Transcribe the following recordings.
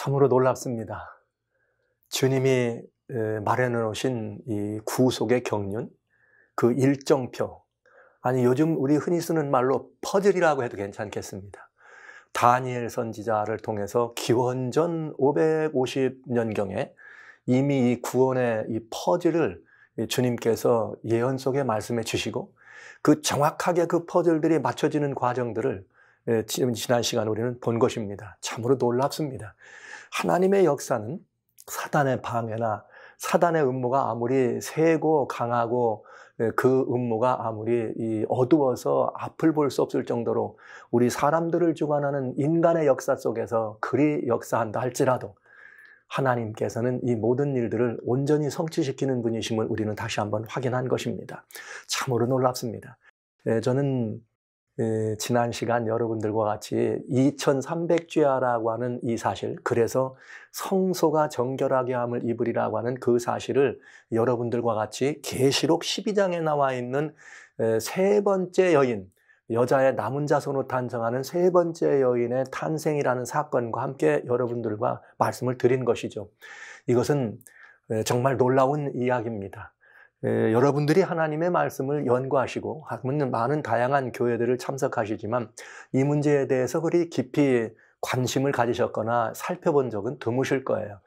참으로 놀랍습니다. 주님이 마련해 놓으신 이 구속의 경륜, 그 일정표, 아니 요즘 우리 흔히 쓰는 말로 퍼즐이라고 해도 괜찮겠습니다. 다니엘 선지자를 통해서 기원전 550년경에 이미 이 구원의 이 퍼즐을 주님께서 예언 속에 말씀해 주시고, 그 정확하게 그 퍼즐들이 맞춰지는 과정들을 지난 시간 우리는 본 것입니다. 참으로 놀랍습니다. 하나님의 역사는 사단의 방해나 사단의 음모가 아무리 세고 강하고 그 음모가 아무리 어두워서 앞을 볼 수 없을 정도로 우리 사람들을 주관하는 인간의 역사 속에서 그리 역사한다 할지라도 하나님께서는 이 모든 일들을 온전히 성취시키는 분이심을 우리는 다시 한번 확인한 것입니다. 참으로 놀랍습니다. 저는 지난 시간 여러분들과 같이 2300주야라고 하는 이 사실, 그래서 성소가 정결하게 함을 입으리라고 하는 그 사실을 여러분들과 같이 계시록 12장에 나와 있는 세 번째 여인, 여자의 남은 자손으로 탄생하는 세 번째 여인의 탄생이라는 사건과 함께 여러분들과 말씀을 드린 것이죠. 이것은 정말 놀라운 이야기입니다. 여러분들이 하나님의 말씀을 연구하시고 많은 다양한 교회들을 참석하시지만 이 문제에 대해서 그리 깊이 관심을 가지셨거나 살펴본 적은 드무실 거예요.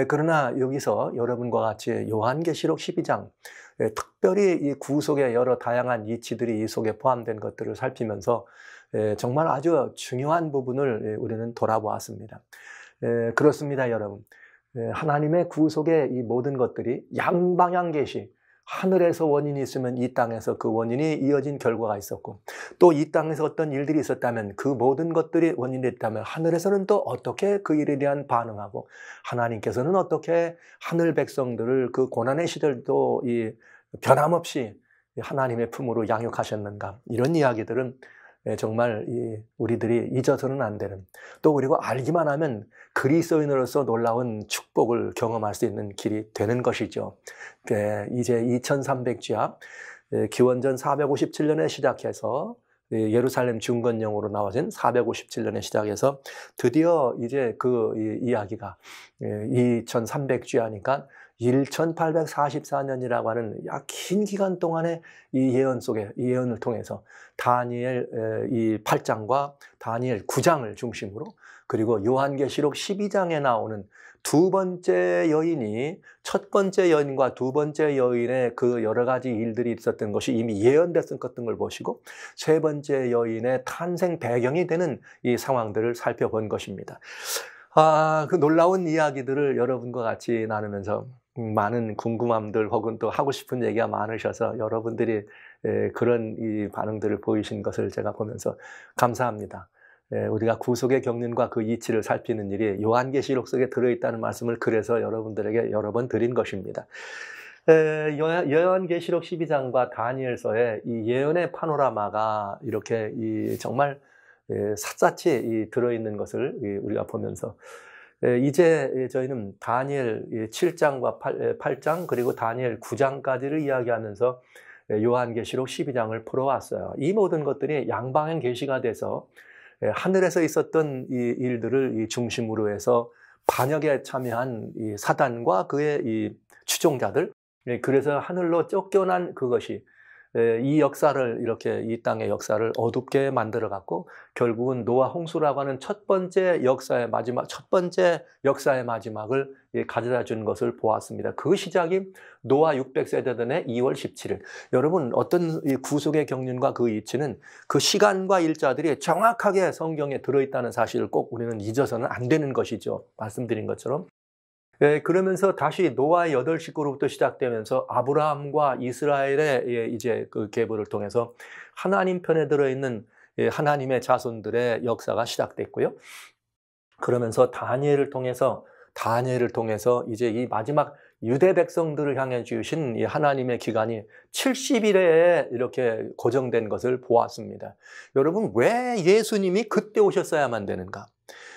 그러나 여기서 여러분과 같이 요한계시록 12장, 특별히 이 구속의 여러 다양한 이치들이 이 속에 포함된 것들을 살피면서 정말 아주 중요한 부분을 우리는 돌아보았습니다. 그렇습니다, 여러분. 하나님의 구속의 이 모든 것들이 양방향 계시, 하늘에서 원인이 있으면 이 땅에서 그 원인이 이어진 결과가 있었고, 또 이 땅에서 어떤 일들이 있었다면 그 모든 것들이 원인이 있다면 하늘에서는 또 어떻게 그 일에 대한 반응하고, 하나님께서는 어떻게 하늘 백성들을 그 고난의 시절도 이 변함없이 하나님의 품으로 양육하셨는가, 이런 이야기들은 정말 우리들이 잊어서는 안 되는, 또 그리고 알기만 하면 그리스도인으로서 놀라운 축복을 경험할 수 있는 길이 되는 것이죠. 이제 2300주야, 기원전 457년에 시작해서 예루살렘 중건령으로 나와진 457년에 시작해서 드디어 이제 그 이야기가 2300주야니까 1844년이라고 하는 약 긴 기간 동안의 이 예언 속에, 이 예언을 통해서 다니엘 이 8장과 다니엘 9장을 중심으로, 그리고 요한계시록 12장에 나오는 두 번째 여인이 첫 번째 여인과 두 번째 여인의 그 여러 가지 일들이 있었던 것이 이미 예언됐었던 걸 보시고, 세 번째 여인의 탄생 배경이 되는 이 상황들을 살펴본 것입니다. 그 놀라운 이야기들을 여러분과 같이 나누면서 많은 궁금함들 혹은 또 하고 싶은 얘기가 많으셔서 여러분들이 그런 이 반응들을 보이신 것을 제가 보면서 감사합니다. 우리가 구속의 경륜과 그 이치를 살피는 일이 요한계시록 속에 들어있다는 말씀을 그래서 여러분들에게 여러 번 드린 것입니다. 요한계시록 12장과 다니엘서의 이 예언의 파노라마가 이렇게 정말 샅샅이 들어있는 것을 우리가 보면서 이제 저희는 다니엘 7장과 8장 그리고 다니엘 9장까지를 이야기하면서 요한계시록 12장을 풀어왔어요. 이 모든 것들이 양방향 계시가 돼서 하늘에서 있었던 이 일들을 중심으로 해서 반역에 참여한 이 사단과 그의 이 추종자들, 그래서 하늘로 쫓겨난 그것이 이 역사를, 이렇게 이 땅의 역사를 어둡게 만들어갔고, 결국은 노아 홍수라고 하는 첫 번째 역사의 마지막을 가져다 준 것을 보았습니다. 그 시작이 노아 600세대 전에 2월 17일. 여러분, 어떤 이 구속의 경륜과 그 이치는 그 시간과 일자들이 정확하게 성경에 들어있다는 사실을 꼭 우리는 잊어서는 안 되는 것이죠. 말씀드린 것처럼. 그러면서 다시 노아의 8식구로부터 시작되면서 아브라함과 이스라엘의 이제 그 계보를 통해서 하나님 편에 들어있는 하나님의 자손들의 역사가 시작됐고요. 그러면서 다니엘을 통해서 이제 이 마지막 유대 백성들을 향해 주신 이 하나님의 기간이 70일에 이렇게 고정된 것을 보았습니다. 여러분, 왜 예수님이 그때 오셨어야만 되는가?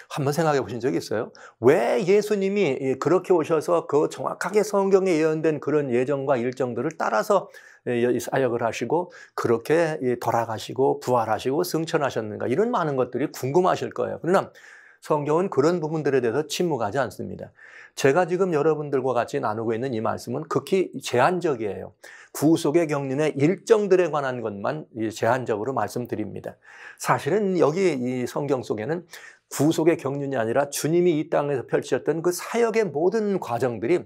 한번 생각해 보신 적이 있어요? 왜 예수님이 그렇게 오셔서 그 정확하게 성경에 예언된 그런 예정과 일정들을 따라서 사역을 하시고 그렇게 돌아가시고 부활하시고 승천하셨는가? 이런 많은 것들이 궁금하실 거예요. 그러나 성경은 그런 부분들에 대해서 침묵하지 않습니다. 제가 지금 여러분들과 같이 나누고 있는 이 말씀은 극히 제한적이에요. 구속의 경륜의 일정들에 관한 것만 제한적으로 말씀드립니다. 사실은 여기 이 성경 속에는 구속의 경륜이 아니라 주님이 이 땅에서 펼치셨던 그 사역의 모든 과정들이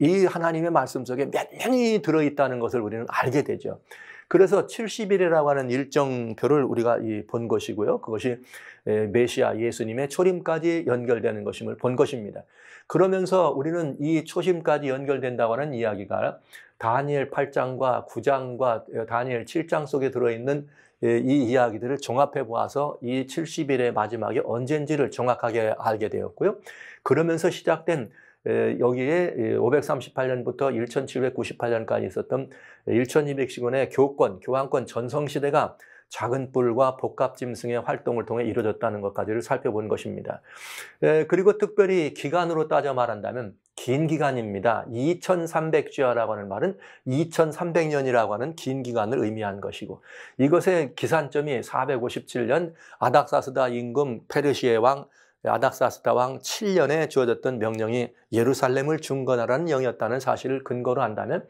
이 하나님의 말씀 속에 면면히 들어있다는 것을 우리는 알게 되죠. 그래서 70일이라고 하는 일정표를 우리가 본 것이고요. 그것이 메시아 예수님의 초림까지 연결되는 것임을 본 것입니다. 그러면서 우리는 이 초심까지 연결된다고 하는 이야기가 다니엘 8장과 9장과 다니엘 7장 속에 들어있는 이 이야기들을 종합해 보아서 이 70일의 마지막이 언젠지를 정확하게 알게 되었고요. 그러면서 시작된 여기에 538년부터 1798년까지 있었던 1200시간의 교황권 전성시대가 작은 뿔과 복갑짐승의 활동을 통해 이루어졌다는 것까지를 살펴본 것입니다. 그리고 특별히 기간으로 따져 말한다면 긴 기간입니다. 2300주야라고 하는 말은 2300년이라고 하는 긴 기간을 의미한 것이고, 이것의 기산점이 457년 아닥사스다 임금 페르시아 왕 아닥사스다 왕 7년에 주어졌던 명령이 예루살렘을 중건하라는 영이었다는 사실을 근거로 한다면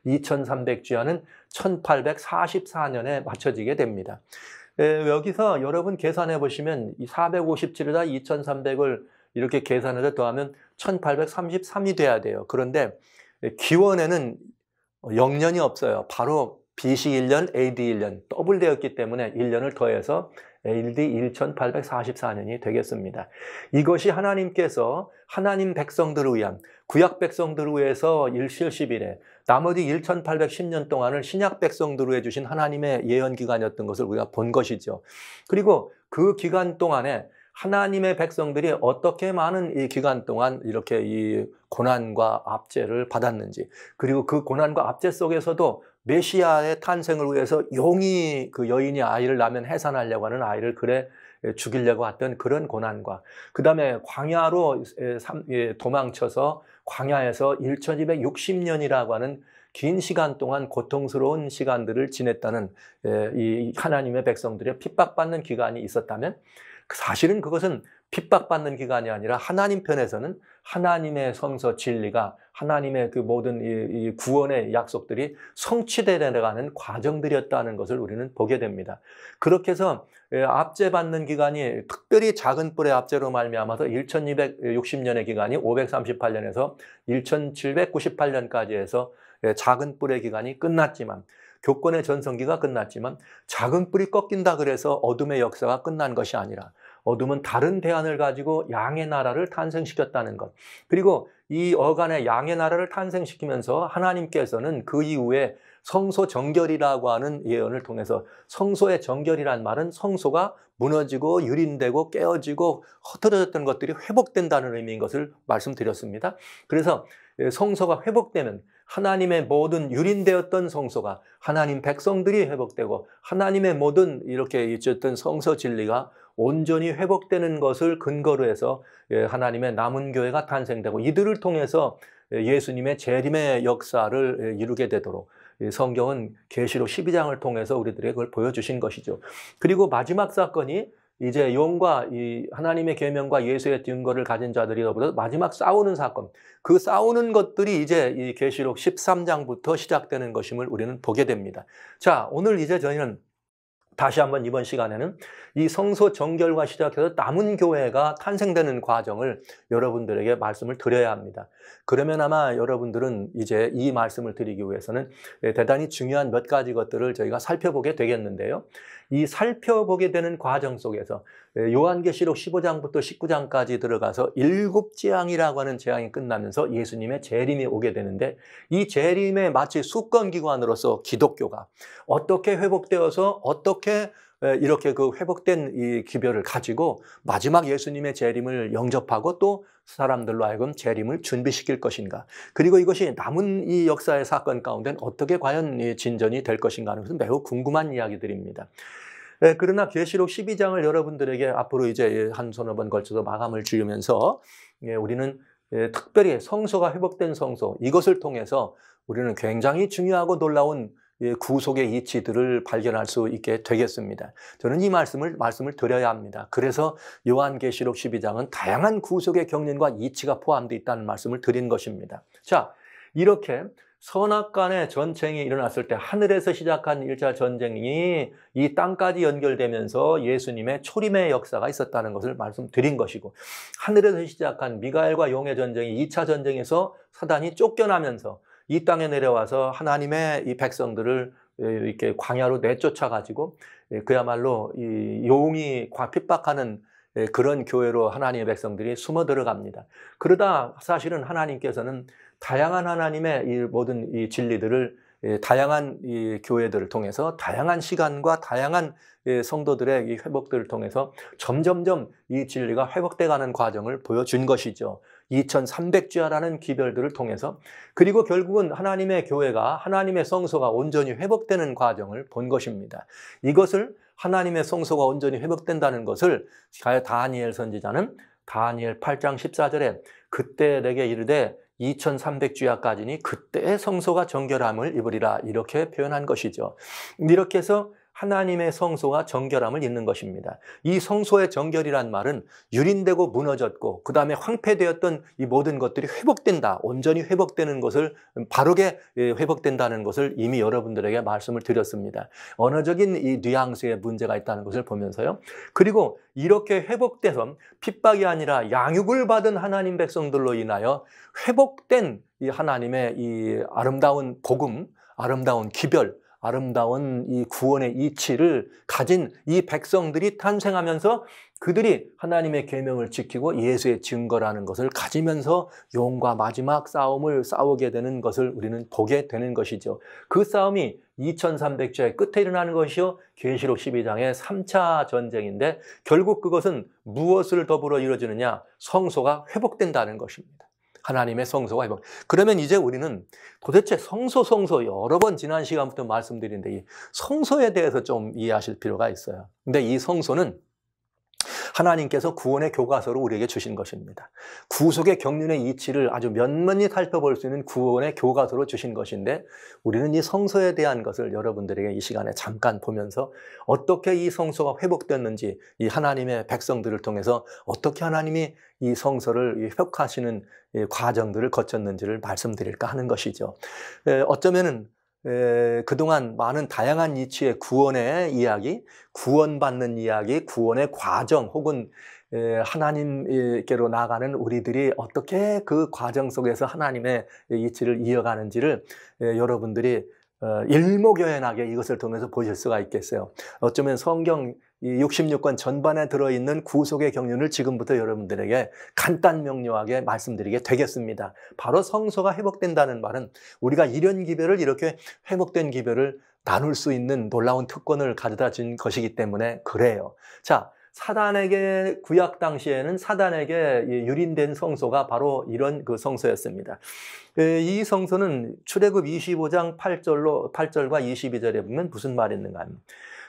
2300주야는 1844년에 맞춰지게 됩니다. 여기서 여러분 계산해 보시면 457에다 2300을 이렇게 계산해서 더하면 1833이 돼야 돼요. 그런데 기원에는 0년이 없어요. 바로 BC 1년, AD 1년 더블되었기 때문에 1년을 더해서 AD 1844년이 되겠습니다. 이것이 하나님께서 하나님 백성들을 위한 구약 백성들을 위해서 70일에 나머지 1810년 동안을 신약 백성들을 위해 주신 하나님의 예언 기간이었던 것을 우리가 본 것이죠. 그리고 그 기간 동안에 하나님의 백성들이 어떻게 많은 이 기간 동안 이렇게 이 고난과 압제를 받았는지, 그리고 그 고난과 압제 속에서도 메시아의 탄생을 위해서 용이 그 여인이 아이를 낳으면 해산하려고 하는 아이를 죽이려고 했던 그런 고난과, 그 다음에 광야로 도망쳐서 광야에서 1260년이라고 하는 긴 시간 동안 고통스러운 시간들을 지냈다는 이 하나님의 백성들의 핍박받는 기간이 있었다면, 사실은 그것은 핍박받는 기간이 아니라 하나님 편에서는 하나님의 성서 진리가, 하나님의 그 모든 이 구원의 약속들이 성취되어가는 과정들이었다는 것을 우리는 보게 됩니다. 그렇게 해서 압제받는 기간이 특별히 작은 뿔의 압제로 말미암아서 1260년의 기간이 538년에서 1798년까지 해서 작은 뿔의 기간이 끝났지만, 교권의 전성기가 끝났지만 작은 뿔이 꺾인다 그래서 어둠의 역사가 끝난 것이 아니라 어둠은 다른 대안을 가지고 양의 나라를 탄생시켰다는 것, 그리고 이 어간의 양의 나라를 탄생시키면서 하나님께서는 그 이후에 성소 정결이라고 하는 예언을 통해서, 성소의 정결이란 말은 성소가 무너지고 유린되고 깨어지고 흩어졌던 것들이 회복된다는 의미인 것을 말씀드렸습니다. 그래서 성소가 회복되면 하나님의 모든 유린되었던 성소가 하나님 백성들이 회복되고 하나님의 모든 이렇게 있었던 성서 진리가 온전히 회복되는 것을 근거로 해서 하나님의 남은 교회가 탄생되고, 이들을 통해서 예수님의 재림의 역사를 이루게 되도록 성경은 계시록 12장을 통해서 우리들에게 그걸 보여주신 것이죠. 그리고 마지막 사건이 이제 용과 이 하나님의 계명과 예수의 증거를 가진 자들이 더불어 마지막 싸우는 사건, 그 싸우는 것들이 이제 이 계시록 13장부터 시작되는 것임을 우리는 보게 됩니다. 자, 오늘 이제 저희는 다시 한번 이번 시간에는 이 성소 정결과 시작해서 남은 교회가 탄생되는 과정을 여러분들에게 말씀을 드려야 합니다. 그러면 아마 여러분들은 이제 이 말씀을 드리기 위해서는 대단히 중요한 몇 가지 것들을 저희가 살펴보게 되겠는데요. 이 살펴보게 되는 과정 속에서 요한계시록 15장부터 19장까지 들어가서 7재앙이라고 하는 재앙이 끝나면서 예수님의 재림이 오게 되는데, 이 재림의 마치 수권기관으로서 기독교가 어떻게 회복되어서 어떻게 이렇게 그 회복된 이 기별을 가지고 마지막 예수님의 재림을 영접하고 또 사람들로 하여금 재림을 준비시킬 것인가, 그리고 이것이 남은 이 역사의 사건 가운데 어떻게 과연 진전이 될 것인가 하는 것은 매우 궁금한 이야기들입니다. 그러나 계시록 12장을 여러분들에게 앞으로 이제 한 서너 번 걸쳐서 마감을 지으면서 우리는 특별히 성소가 회복된 성소, 이것을 통해서 우리는 굉장히 중요하고 놀라운 구속의 이치들을 발견할 수 있게 되겠습니다. 저는 이 말씀을 드려야 합니다. 그래서 요한계시록 12장은 다양한 구속의 경륜과 이치가 포함되어 있다는 말씀을 드린 것입니다. 자, 이렇게 선악간의 전쟁이 일어났을 때 하늘에서 시작한 1차 전쟁이 이 땅까지 연결되면서 예수님의 초림의 역사가 있었다는 것을 말씀드린 것이고, 하늘에서 시작한 미가엘과 용의 전쟁이 2차 전쟁에서 사단이 쫓겨나면서 이 땅에 내려와서 하나님의 이 백성들을 이렇게 광야로 내쫓아가지고 그야말로 이 용이 핍박하는 그런 교회로 하나님의 백성들이 숨어 들어갑니다. 그러다 사실은 하나님께서는 다양한 하나님의 이 모든 이 진리들을 다양한 이 교회들을 통해서 다양한 시간과 다양한 성도들의 이 회복들을 통해서 점점점 이 진리가 회복돼가는 과정을 보여준 것이죠. 2300주야라는 기별들을 통해서, 그리고 결국은 하나님의 교회가, 하나님의 성소가 온전히 회복되는 과정을 본 것입니다. 이것을 하나님의 성소가 온전히 회복된다는 것을 다니엘 선지자는 다니엘 8장 14절에 그때 내게 이르되 2300주야까지니 그때의 성소가 정결함을 입으리라, 이렇게 표현한 것이죠. 이렇게 해서 하나님의 성소가 정결함을 입는 것입니다. 이 성소의 정결이란 말은 유린되고 무너졌고 그 다음에 황폐되었던 이 모든 것들이 회복된다, 온전히 회복되는 것을, 바르게 회복된다는 것을 이미 여러분들에게 말씀을 드렸습니다. 언어적인 이 뉘앙스에 문제가 있다는 것을 보면서요. 그리고 이렇게 회복돼서 핍박이 아니라 양육을 받은 하나님 백성들로 인하여 회복된 이 하나님의 이 아름다운 복음, 아름다운 기별, 아름다운 이 구원의 이치를 가진 이 백성들이 탄생하면서 그들이 하나님의 계명을 지키고 예수의 증거라는 것을 가지면서 용과 마지막 싸움을 싸우게 되는 것을 우리는 보게 되는 것이죠. 그 싸움이 2300주의 끝에 일어나는 것이요, 계시록 12장의 3차 전쟁인데, 결국 그것은 무엇을 더불어 이루어지느냐? 성소가 회복된다는 것입니다. 하나님의 성소가 회복. 그러면 이제 우리는 도대체 성소 여러 번 지난 시간부터 말씀드리는데 이 성소에 대해서 좀 이해하실 필요가 있어요. 근데 이 성소는 하나님께서 구원의 교과서로 우리에게 주신 것입니다. 구속의 경륜의 이치를 아주 면면히 살펴볼 수 있는 구원의 교과서로 주신 것인데, 우리는 이 성소에 대한 것을 여러분들에게 이 시간에 잠깐 보면서 어떻게 이 성소가 회복됐는지, 이 하나님의 백성들을 통해서 어떻게 하나님이 이 성소를 회복하시는 과정들을 거쳤는지를 말씀드릴까 하는 것이죠. 어쩌면은 그동안 많은 다양한 이치의 구원의 이야기, 구원받는 이야기, 구원의 과정, 혹은 하나님께로 나아가는 우리들이 어떻게 그 과정 속에서 하나님의 이치를 이어가는지를 여러분들이 일목요연하게 이것을 통해서 보실 수가 있겠어요. 어쩌면 성경 66권 전반에 들어있는 구속의 경륜을 지금부터 여러분들에게 간단 명료하게 말씀드리게 되겠습니다. 바로 성소가 회복된다는 말은 우리가 이런 기별을, 이렇게 회복된 기별을 나눌 수 있는 놀라운 특권을 가져다 준 것이기 때문에 그래요. 자, 사단에게, 구약 당시에는 사단에게 유린된 성소가 바로 이런 그 성소였습니다. 이 성소는 출애굽 25장 8절과 22절에 보면 무슨 말이 있는가 하면,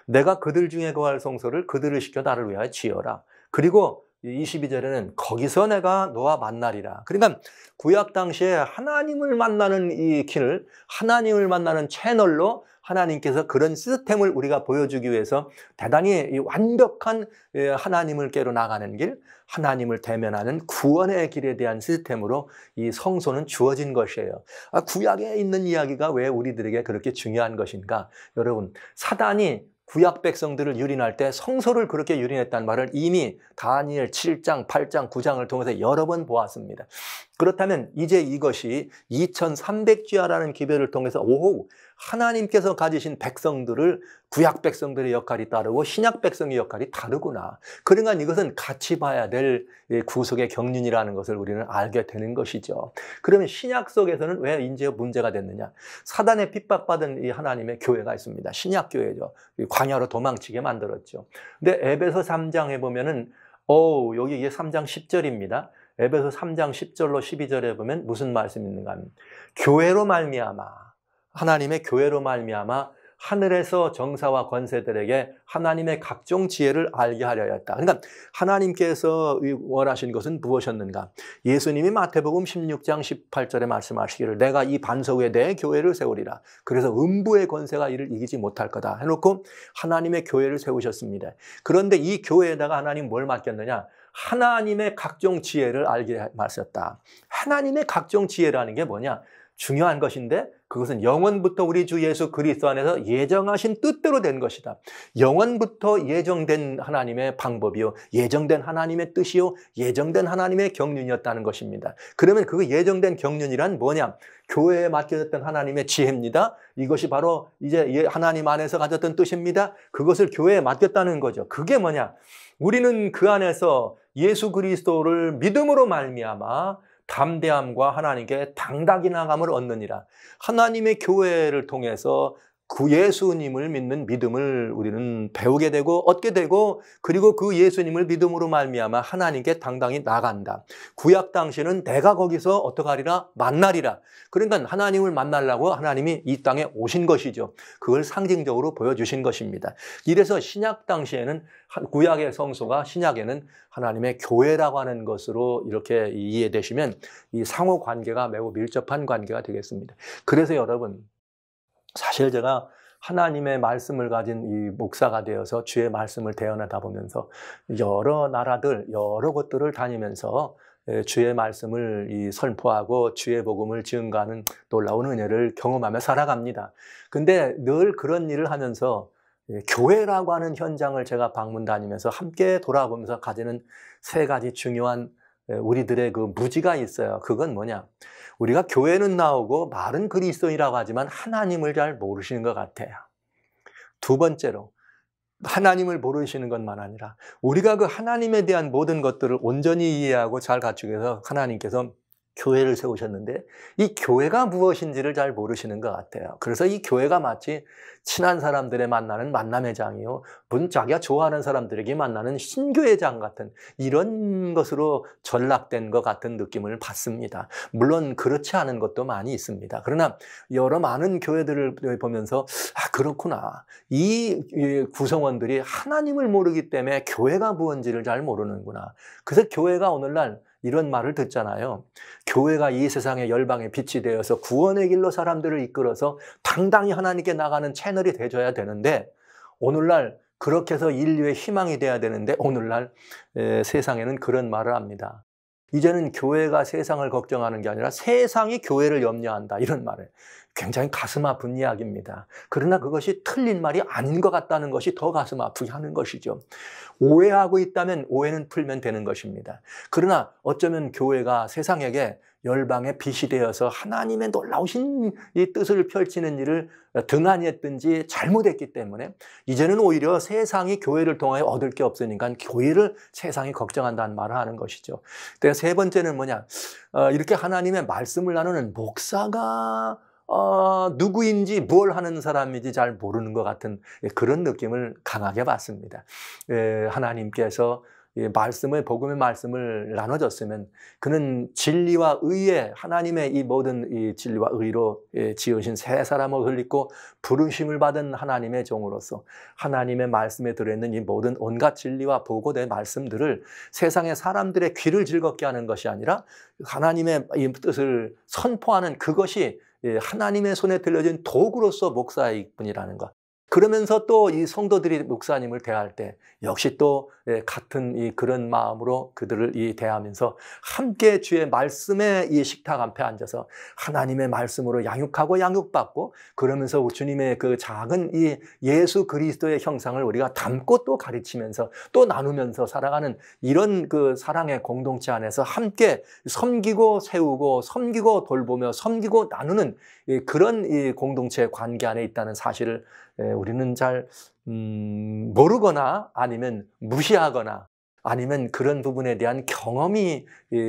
내가 그들 중에 거할 성소를 그들을 시켜 나를 위하여 지어라. 그리고 22절에는 거기서 내가 너와 만나리라. 그러니까 구약 당시에 하나님을 만나는 이 길을, 하나님을 만나는 채널로 하나님께서 그런 시스템을 우리가 보여주기 위해서 대단히 완벽한 하나님을께로 나가는 길, 하나님을 대면하는 구원의 길에 대한 시스템으로 이 성소는 주어진 것이에요. 구약에 있는 이야기가 왜 우리들에게 그렇게 중요한 것인가? 여러분, 사단이 구약 백성들을 유린할 때 성소를 그렇게 유린했다는 말을 이미 다니엘 7장, 8장, 9장을 통해서 여러 번 보았습니다. 그렇다면 이제 이것이 2300주야라는 기별을 통해서 하나님께서 가지신 백성들을, 구약 백성들의 역할이 다르고 신약 백성의 역할이 다르구나. 그러니까 이것은 같이 봐야 될 구속의 경륜이라는 것을 우리는 알게 되는 것이죠. 그러면 신약 속에서는 왜 이제 문제가 됐느냐? 사단의 핍박받은 이 하나님의 교회가 있습니다. 신약 교회죠. 광야로 도망치게 만들었죠. 근데 에베소 3장에 보면은 여기 이게 3장 10절입니다. 에베소 3장 10절로 12절에 보면 무슨 말씀이 있는가 하면, 교회로 말미암아, 하나님의 교회로 말미암아 하늘에서 정사와 권세들에게 하나님의 각종 지혜를 알게 하려였다. 그러니까 하나님께서 원하신 것은 무엇이었는가? 예수님이 마태복음 16장 18절에 말씀하시기를 내가 이 반석 위에 내 교회를 세우리라. 그래서 음부의 권세가 이를 이기지 못할 거다 해놓고 하나님의 교회를 세우셨습니다. 그런데 이 교회에다가 하나님 뭘 맡겼느냐? 하나님의 각종 지혜를 알게 하셨다. 하나님의 각종 지혜라는 게 뭐냐? 중요한 것인데 그것은 영원부터 우리 주 예수 그리스도 안에서 예정하신 뜻대로 된 것이다. 영원부터 예정된 하나님의 방법이요, 예정된 하나님의 뜻이요, 예정된 하나님의 경륜이었다는 것입니다. 그러면 그 예정된 경륜이란 뭐냐? 교회에 맡겨졌던 하나님의 지혜입니다. 이것이 바로 이제 하나님 안에서 가졌던 뜻입니다. 그것을 교회에 맡겼다는 거죠. 그게 뭐냐? 우리는 그 안에서 예수 그리스도를 믿음으로 말미암아 담대함과 하나님께 당당히 나감을 얻느니라. 하나님의 교회를 통해서 그 예수님을 믿는 믿음을 우리는 배우게 되고 얻게 되고, 그리고 그 예수님을 믿음으로 말미암아 하나님께 당당히 나간다. 구약 당시는 내가 거기서 어떡하리라? 만나리라. 그러니까 하나님을 만나려고 하나님이 이 땅에 오신 것이죠. 그걸 상징적으로 보여주신 것입니다. 이래서 신약 당시에는 구약의 성소가 신약에는 하나님의 교회라고 하는 것으로 이렇게 이해되시면 이 상호 관계가 매우 밀접한 관계가 되겠습니다. 그래서 여러분, 사실 제가 하나님의 말씀을 가진 이 목사가 되어서 주의 말씀을 대언하다 보면서 여러 나라들, 여러 곳들을 다니면서 주의 말씀을 선포하고 주의 복음을 증거하는 놀라운 은혜를 경험하며 살아갑니다. 근데 늘 그런 일을 하면서 교회라고 하는 현장을 제가 방문 다니면서 함께 돌아보면서 가지는 세 가지 중요한 우리들의 그 무지가 있어요. 그건 뭐냐? 우리가 교회는 나오고 말은 그리스도인이라고 하지만 하나님을 잘 모르시는 것 같아요. 두 번째로, 하나님을 모르시는 것만 아니라 우리가 그 하나님에 대한 모든 것들을 온전히 이해하고 잘 갖추기 위해서 하나님께서 교회를 세우셨는데 이 교회가 무엇인지를 잘 모르시는 것 같아요. 그래서 이 교회가 마치 친한 사람들의 만나는 만남의 장이요, 무슨 자기가 좋아하는 사람들에게 만나는 신교회장 같은 이런 것으로 전락된 것 같은 느낌을 받습니다. 물론 그렇지 않은 것도 많이 있습니다. 그러나 여러 많은 교회들을 보면서 그렇구나. 이 구성원들이 하나님을 모르기 때문에 교회가 무엇인지를 잘 모르는구나. 그래서 교회가 오늘날 이런 말을 듣잖아요. 교회가 이 세상의 열방의 빛이 되어서 구원의 길로 사람들을 이끌어서 당당히 하나님께 나가는 채널이 되어야 되는데, 오늘날 그렇게 해서 인류의 희망이 돼야 되는데 오늘날 세상에는 그런 말을 합니다. 이제는 교회가 세상을 걱정하는 게 아니라 세상이 교회를 염려한다, 이런 말을. 굉장히 가슴 아픈 이야기입니다. 그러나 그것이 틀린 말이 아닌 것 같다는 것이 더 가슴 아프게 하는 것이죠. 오해하고 있다면 오해는 풀면 되는 것입니다. 그러나 어쩌면 교회가 세상에게 열방의 빛이 되어서 하나님의 놀라우신 이 뜻을 펼치는 일을 등한히 했든지 잘못했기 때문에 이제는 오히려 세상이 교회를 통하여 얻을 게 없으니까 교회를 세상이 걱정한다는 말을 하는 것이죠. 세 번째는 뭐냐? 이렇게 하나님의 말씀을 나누는 목사가 누구인지 뭘 하는 사람인지 잘 모르는 것 같은 그런 느낌을 강하게 받습니다. 하나님께서 말씀을, 복음의 말씀을 나눠줬으면 그는 진리와 의에, 하나님의 이 모든 이 진리와 의로 지으신 새 사람을 흘리고 부르심을 받은 하나님의 종으로서 하나님의 말씀에 들어있는 이 모든 온갖 진리와 보고된 말씀들을 세상의 사람들의 귀를 즐겁게 하는 것이 아니라 하나님의 이 뜻을 선포하는 그것이 하나님의 손에 들려진 도구로서 목사일 뿐이라는 것. 그러면서 또 이 성도들이 목사님을 대할 때 역시 또 같은 그런 마음으로 그들을 대하면서 함께 주의 말씀의 이 식탁 앞에 앉아서 하나님의 말씀으로 양육하고 양육받고, 그러면서 주님의 그 작은 이 예수 그리스도의 형상을 우리가 담고 또 가르치면서 또 나누면서 살아가는 이런 그 사랑의 공동체 안에서 함께 섬기고 세우고 섬기고 돌보며 섬기고 나누는 그런 이 공동체 관계 안에 있다는 사실을 우리는 잘 모르거나 아니면 무시하거나 아니면 그런 부분에 대한 경험이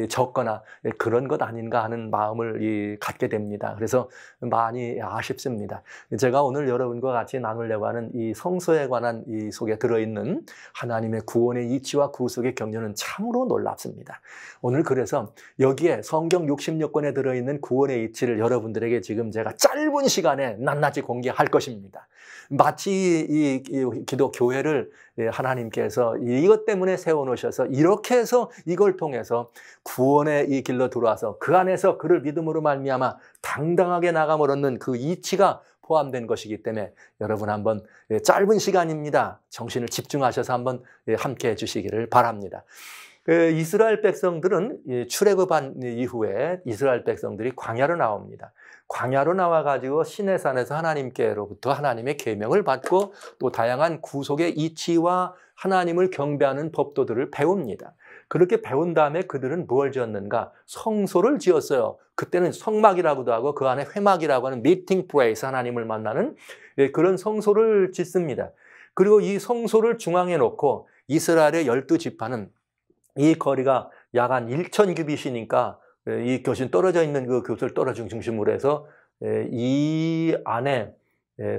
적거나 그런 것 아닌가 하는 마음을 갖게 됩니다. 그래서 많이 아쉽습니다. 제가 오늘 여러분과 같이 나누려고 하는 이 성소에 관한 이 속에 들어있는 하나님의 구원의 이치와 구속의 격려는 참으로 놀랍습니다. 오늘 그래서 여기에 성경 66권에 들어있는 구원의 이치를 여러분들에게 지금 제가 짧은 시간에 낱낱이 공개할 것입니다. 마치 이 기독교회를 하나님께서 이것 때문에 세워놓으셔서 이렇게 해서 이걸 통해서 구원의 이 길로 들어와서 그 안에서 그를 믿음으로 말미암아 당당하게 나감을 얻는 그 이치가 포함된 것이기 때문에 여러분 한번 짧은 시간입니다. 정신을 집중하셔서 한번 함께 해주시기를 바랍니다. 이스라엘 백성들은 출애굽한 이후에 이스라엘 백성들이 광야로 나옵니다. 광야로 나와가지고 시내산에서 하나님께로부터 하나님의 계명을 받고 또 다양한 구속의 이치와 하나님을 경배하는 법도들을 배웁니다. 그렇게 배운 다음에 그들은 무엇을 지었는가? 성소를 지었어요. 그때는 성막이라고도 하고 그 안에 회막이라고 하는 미팅 플레이스, 하나님을 만나는 그런 성소를 짓습니다. 그리고 이 성소를 중앙에 놓고 이스라엘의 12지파는 이 거리가 약 한 1,000규빗이니까 이 교신 떨어져 있는 그 교수를 떨어진 중심으로 해서 이 안에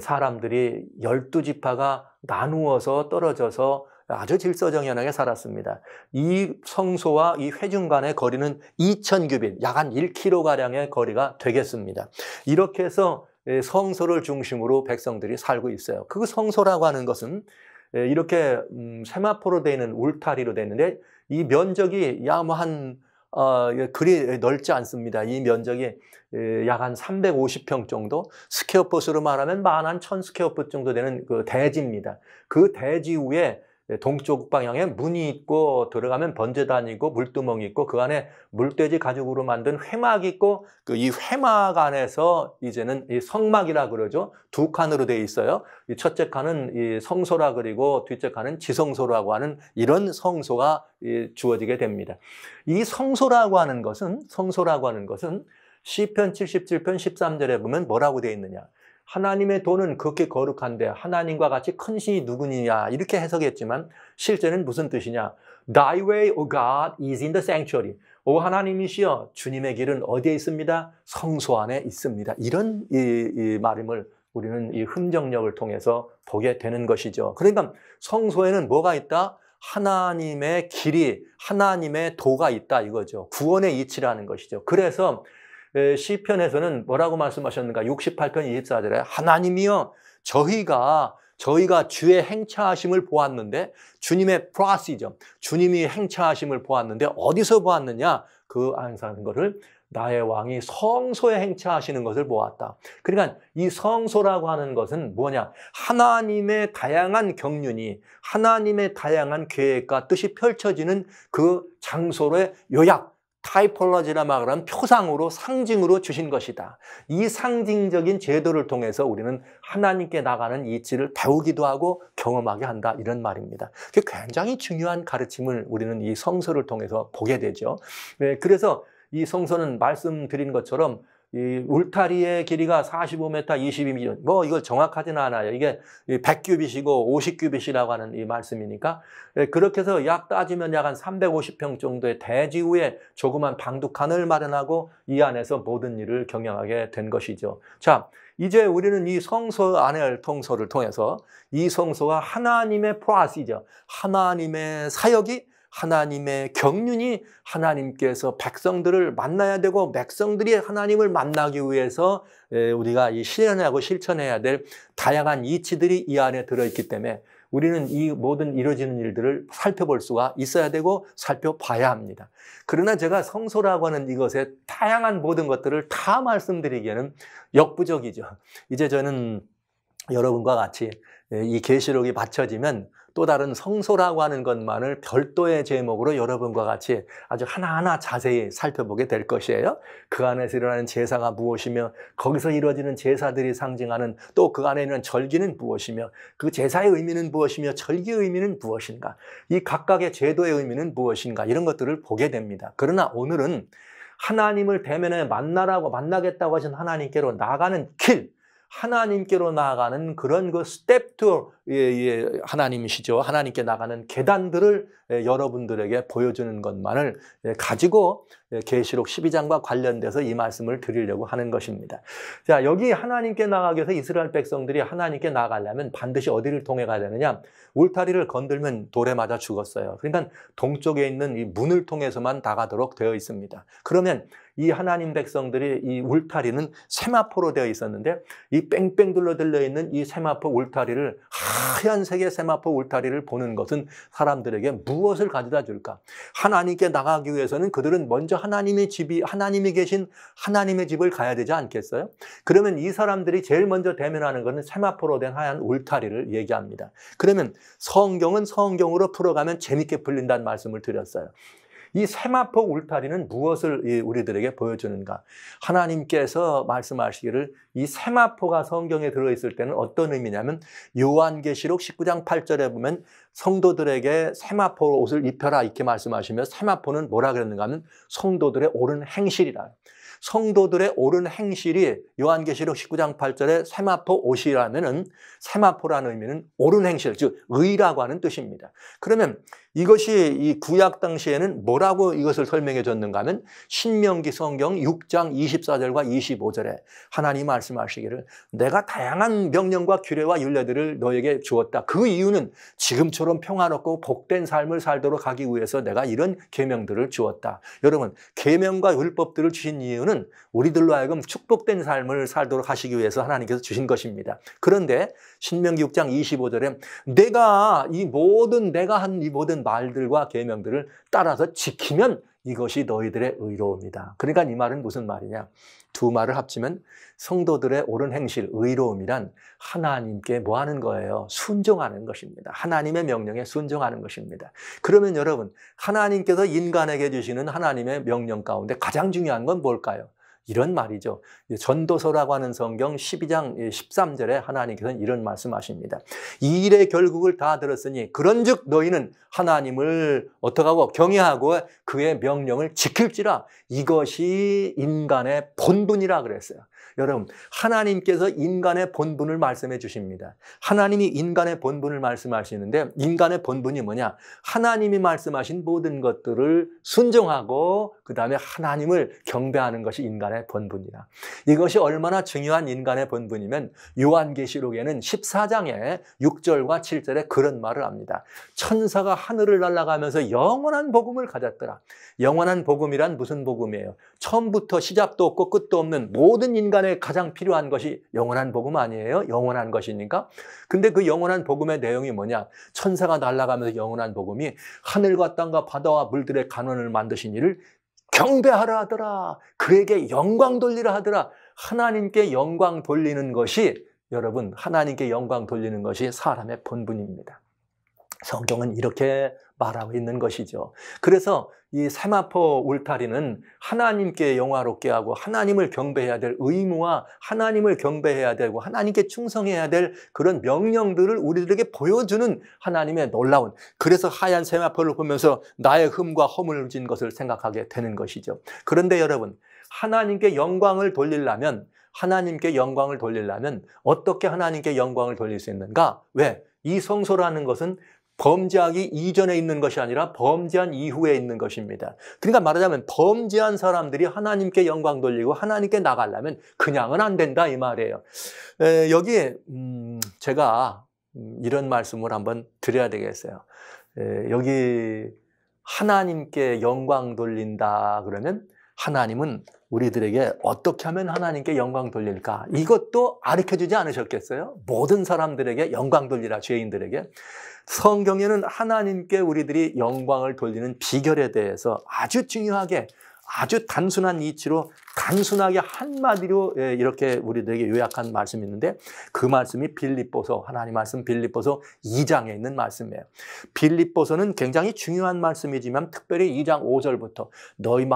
사람들이 12지파가 나누어서 떨어져서 아주 질서정연하게 살았습니다. 이 성소와 이 회중 간의 거리는 2,000규빗, 약 한 1km가량의 거리가 되겠습니다. 이렇게 해서 성소를 중심으로 백성들이 살고 있어요. 그 성소라고 하는 것은 이렇게 세마포로 되어 있는 울타리로 되어 있는데 이 면적이 그리 넓지 않습니다. 이 면적이 약 한 350평 정도, 스퀘어풋으로 말하면 한 1,000스퀘어풋 정도 되는 그 대지입니다. 그 대지 위에 동쪽 방향에 문이 있고 들어가면 번제단이 있고 물두멍이 있고 그 안에 물돼지 가죽으로 만든 회막이 있고 이 회막 안에서 이제는 이 성막이라 그러죠. 두 칸으로 되어 있어요. 이 첫째 칸은 이 성소라 그리고 뒤째 칸은 지성소라고 하는 이런 성소가 주어지게 됩니다. 이 성소라고 하는 것은 시편 77편 13절에 보면 뭐라고 되어 있느냐? 하나님의 도는 그렇게 거룩한데 하나님과 같이 큰 신이 누구냐 이렇게 해석했지만 실제는 무슨 뜻이냐? Thy way, O God, is in the sanctuary. 오 하나님이시여 주님의 길은 어디에 있습니다? 성소 안에 있습니다. 이런 이 말임을 우리는 이 흠정력을 통해서 보게 되는 것이죠. 그러니까 성소에는 뭐가 있다? 하나님의 길이, 하나님의 도가 있다 이거죠. 구원의 이치라는 것이죠. 그래서 시편에서는 뭐라고 말씀하셨는가? 68편 24절에 하나님이여 저희가 주의 행차하심을 보았는데 주님의 프라시죠. 주님이 행차하심을 보았는데 어디서 보았느냐? 그 안사는 것을 나의 왕이 성소에 행차하시는 것을 보았다. 그러니까 이 성소라고 하는 것은 뭐냐? 하나님의 다양한 경륜이 하나님의 다양한 계획과 뜻이 펼쳐지는 그 장소의 요약, 타이폴로지라 말하는 표상으로 상징으로 주신 것이다. 이 상징적인 제도를 통해서 우리는 하나님께 나가는 이치를 배우기도 하고 경험하게 한다 이런 말입니다. 그게 굉장히 중요한 가르침을 우리는 이 성서를 통해서 보게 되죠. 그래서 이 성서는 말씀드린 것처럼 이 울타리의 길이가 45m, 22m, 뭐 이걸 정확하지는 않아요. 이게 100규빗이고 50규빗이라고 하는 이 말씀이니까 그렇게 해서 약 따지면 약 한 350평 정도의 대지 위에 조그만 방두칸을 마련하고 이 안에서 모든 일을 경영하게 된 것이죠. 자, 이제 우리는 이 성소 안의 통소를 통해서 이 성소가 하나님의 프라시죠. 하나님의 사역이 하나님의 경륜이 하나님께서 백성들을 만나야 되고 백성들이 하나님을 만나기 위해서 우리가 이 실현하고 실천해야 될 다양한 이치들이 이 안에 들어있기 때문에 우리는 이 모든 이루어지는 일들을 살펴볼 수가 있어야 되고 살펴봐야 합니다. 그러나 제가 성소라고 하는 이것의 다양한 모든 것들을 다 말씀드리기에는 역부족이죠. 이제 저는 여러분과 같이 이 계시록이 받쳐지면 또 다른 성소라고 하는 것만을 별도의 제목으로 여러분과 같이 아주 하나하나 자세히 살펴보게 될 것이에요. 그 안에서 일어나는 제사가 무엇이며 거기서 이루어지는 제사들이 상징하는 또 그 안에 있는 절기는 무엇이며 그 제사의 의미는 무엇이며 절기의 의미는 무엇인가 이 각각의 제도의 의미는 무엇인가 이런 것들을 보게 됩니다. 그러나 오늘은 하나님을 대면에 만나겠다고 하신 하나님께로 나아가는 길 하나님께로 나아가는 그런 그 스텝 투 하나님이시죠. 하나님께 나가는 계단들을 여러분들에게 보여주는 것만을 가지고 계시록 12장과 관련돼서 이 말씀을 드리려고 하는 것입니다. 자, 여기 하나님께 나가기 위해서 이스라엘 백성들이 하나님께 나가려면 반드시 어디를 통해 가야 되느냐? 울타리를 건들면 돌에 맞아 죽었어요. 그러니까 동쪽에 있는 이 문을 통해서만 나가도록 되어 있습니다. 그러면 이 하나님 백성들이 이 울타리는 세마포로 되어 있었는데 이 뺑뺑 둘러들려 있는 이 세마포 울타리를, 하얀색의 세마포 울타리를 보는 것은 사람들에게 무엇을 가져다 줄까? 하나님께 나가기 위해서는 그들은 먼저 하나님이 계신 하나님의 집을 가야 되지 않겠어요? 그러면 이 사람들이 제일 먼저 대면하는 것은 세마포로 된 하얀 울타리를 얘기합니다. 그러면 성경은 성경으로 풀어가면 재밌게 풀린다는 말씀을 드렸어요. 이 세마포 울타리는 무엇을 우리들에게 보여주는가? 하나님께서 말씀하시기를 이 세마포가 성경에 들어있을 때는 어떤 의미냐면 요한계시록 19장 8절에 보면 성도들에게 세마포 옷을 입혀라 이렇게 말씀하시며 세마포는 뭐라 그랬는가 하면 성도들의 옳은 행실이라. 성도들의 옳은 행실이 요한계시록 19장 8절에 세마포 옷이라면은 세마포라는 의미는 옳은 행실, 즉 의라고 하는 뜻입니다. 그러면 이것이 이 구약 당시에는 뭐라고 이것을 설명해 줬는가 하면 신명기 성경 6장 24절과 25절에 하나님 말씀하시기를 내가 다양한 명령과 규례와 율례들을 너에게 주었다. 그 이유는 지금처럼 평화롭고 복된 삶을 살도록 하기 위해서 내가 이런 계명들을 주었다. 여러분, 계명과 율법들을 주신 이유는 우리들로 하여금 축복된 삶을 살도록 하시기 위해서 하나님께서 주신 것입니다. 그런데 신명기 6장 25절에 내가 한 이 모든 말들과 계명들을 따라서 지키면 이것이 너희들의 의로움이다. 그러니까 이 말은 무슨 말이냐? 두 말을 합치면 성도들의 옳은 행실, 의로움이란 하나님께 뭐 하는 거예요? 순종하는 것입니다. 하나님의 명령에 순종하는 것입니다. 그러면 여러분, 하나님께서 인간에게 주시는 하나님의 명령 가운데 가장 중요한 건 뭘까요? 이런 말이죠. 전도서라고 하는 성경 12장 13절에 하나님께서는 이런 말씀하십니다. 이 일의 결국을 다 들었으니 그런즉 너희는 하나님을 어떻게 하고 경외하고 그의 명령을 지킬지라. 이것이 인간의 본분이라 그랬어요. 여러분, 하나님께서 인간의 본분을 말씀해 주십니다. 하나님이 인간의 본분을 말씀하시는데 인간의 본분이 뭐냐? 하나님이 말씀하신 모든 것들을 순종하고 그 다음에 하나님을 경배하는 것이 인간의 본분이라. 이것이 얼마나 중요한 인간의 본분이면 요한계시록에는 14장에 6절과 7절에 그런 말을 합니다. 천사가 하늘을 날아가면서 영원한 복음을 가졌더라. 영원한 복음이란 무슨 복음이에요? 처음부터 시작도 없고 끝도 없는 모든 인간의 가장 필요한 것이 영원한 복음 아니에요? 영원한 것이니까. 근데 그 영원한 복음의 내용이 뭐냐? 천사가 날아가면서 영원한 복음이 하늘과 땅과 바다와 물들의 간원을 만드신 이를 경배하라 하더라. 그에게 영광 돌리라 하더라. 하나님께 영광 돌리는 것이, 여러분, 하나님께 영광 돌리는 것이 사람의 본분입니다. 성경은 이렇게 말하고 있는 것이죠. 그래서 이 세마포 울타리는 하나님께 영화롭게 하고 하나님을 경배해야 될 의무와 하나님을 경배해야 되고 하나님께 충성해야 될 그런 명령들을 우리들에게 보여주는 하나님의 놀라운, 그래서 하얀 세마포를 보면서 나의 흠과 허물진 것을 생각하게 되는 것이죠. 그런데 여러분, 하나님께 영광을 돌리려면 어떻게 하나님께 영광을 돌릴 수 있는가? 왜? 이 성소라는 것은 범죄하기 이전에 있는 것이 아니라 범죄한 이후에 있는 것입니다. 그러니까 말하자면 범죄한 사람들이 하나님께 영광 돌리고 하나님께 나가려면 그냥은 안 된다 이 말이에요. 여기에 제가 이런 말씀을 한번 드려야 되겠어요. 여기 하나님께 영광 돌린다 그러면 하나님은 우리들에게 어떻게 하면 하나님께 영광 돌릴까? 이것도 가르쳐주지 않으셨겠어요? 모든 사람들에게 영광 돌리라, 죄인들에게. 성경에는 하나님께 우리들이 영광을 돌리는 비결에 대해서 아주 중요하게, 아주 단순한 이치로 단순하게 한마디로 이렇게 우리들에게 요약한 말씀이 있는데 그 말씀이 빌립보서, 하나님 말씀 빌립보서 2장에 있는 말씀이에요. 빌립보서는 굉장히 중요한 말씀이지만 특별히 2장 5절부터 너희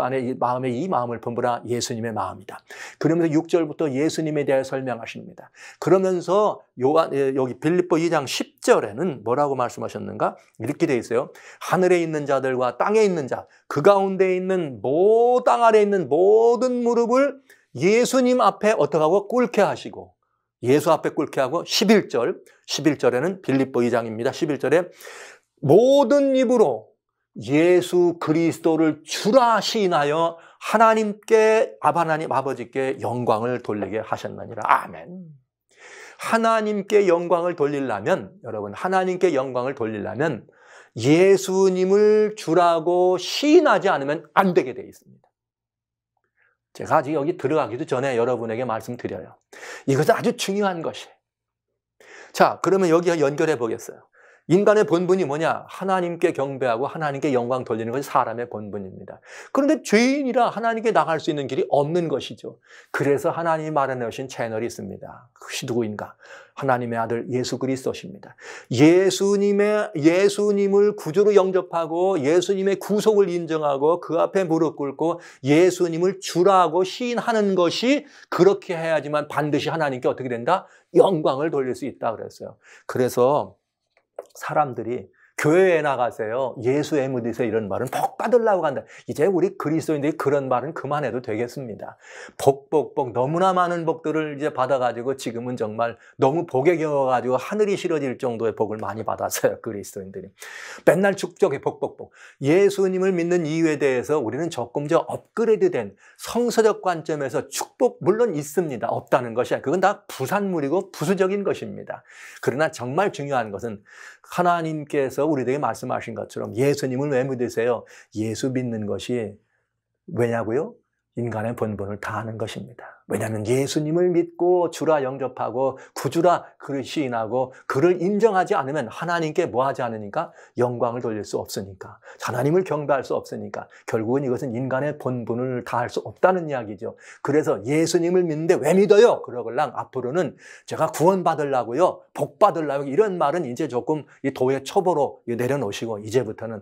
안에 마음에 이 마음을 품으라, 예수님의 마음이다. 그러면서 6절부터 예수님에 대해 설명하십니다. 그러면서 여기 빌립보 2장 10절에는 뭐라고 말씀하셨는가? 이렇게 되어 있어요. 하늘에 있는 자들과 땅에 있는 자, 그 가운데 있는 땅 아래에 있는 모든 무릎을 예수님 앞에 어떻게 하고 꿇게 하시고, 예수 앞에 꿇게 하고 11절에는 빌립보 2장입니다. 11절에 모든 입으로 예수 그리스도를 주라 시인하여 하나님께 하나님 아버지께 영광을 돌리게 하셨느니라. 아멘. 하나님께 영광을 돌리려면 여러분 하나님께 영광을 돌리려면 예수님을 주라고 시인하지 않으면 안 되게 되어 있습니다. 제가 아직 여기 들어가기도 전에 여러분에게 말씀드려요. 이것은 아주 중요한 것이에요. 자, 그러면 여기 연결해 보겠어요. 인간의 본분이 뭐냐? 하나님께 경배하고 하나님께 영광 돌리는 것이 사람의 본분입니다. 그런데 죄인이라 하나님께 나갈 수 있는 길이 없는 것이죠. 그래서 하나님이 마련해 오신 채널이 있습니다. 그것이 누구인가? 하나님의 아들 예수 그리스도십니다. 예수님을 구주로 영접하고 예수님의 구속을 인정하고 그 앞에 무릎 꿇고 예수님을 주라고 시인하는 것이 그렇게 해야지만 반드시 하나님께 어떻게 된다? 영광을 돌릴 수 있다 그랬어요. 그래서 사람들이 교회에 나가세요. 예수에 믿으세요. 이런 말은 복 받으려고 간다. 이제 우리 그리스도인들이 그런 말은 그만해도 되겠습니다. 복 너무나 많은 복들을 이제 받아가지고 지금은 정말 너무 복에 겨워가지고 하늘이 싫어질 정도의 복을 많이 받았어요. 그리스도인들이. 맨날 축적해 복. 예수님을 믿는 이유에 대해서 우리는 조금 더 업그레이드된 성서적 관점에서 축복 물론 있습니다. 없다는 것이 아니라 그건 다 부산물이고 부수적인 것입니다. 그러나 정말 중요한 것은 하나님께서 우리에게 말씀하신 것처럼 예수님을 왜 믿으세요? 예수 믿는 것이 왜냐고요? 인간의 본분을 다하는 것입니다. 왜냐하면 예수님을 믿고 주라 영접하고 구주라 그를 시인하고 그를 인정하지 않으면 하나님께 뭐하지 않으니까 영광을 돌릴 수 없으니까 하나님을 경배할 수 없으니까 결국은 이것은 인간의 본분을 다할 수 없다는 이야기죠. 그래서 예수님을 믿는데 왜 믿어요? 그러걸랑 앞으로는 제가 구원받으려고요, 복 받으려고 이런 말은 이제 조금 이 도의 초보로 내려놓으시고 이제부터는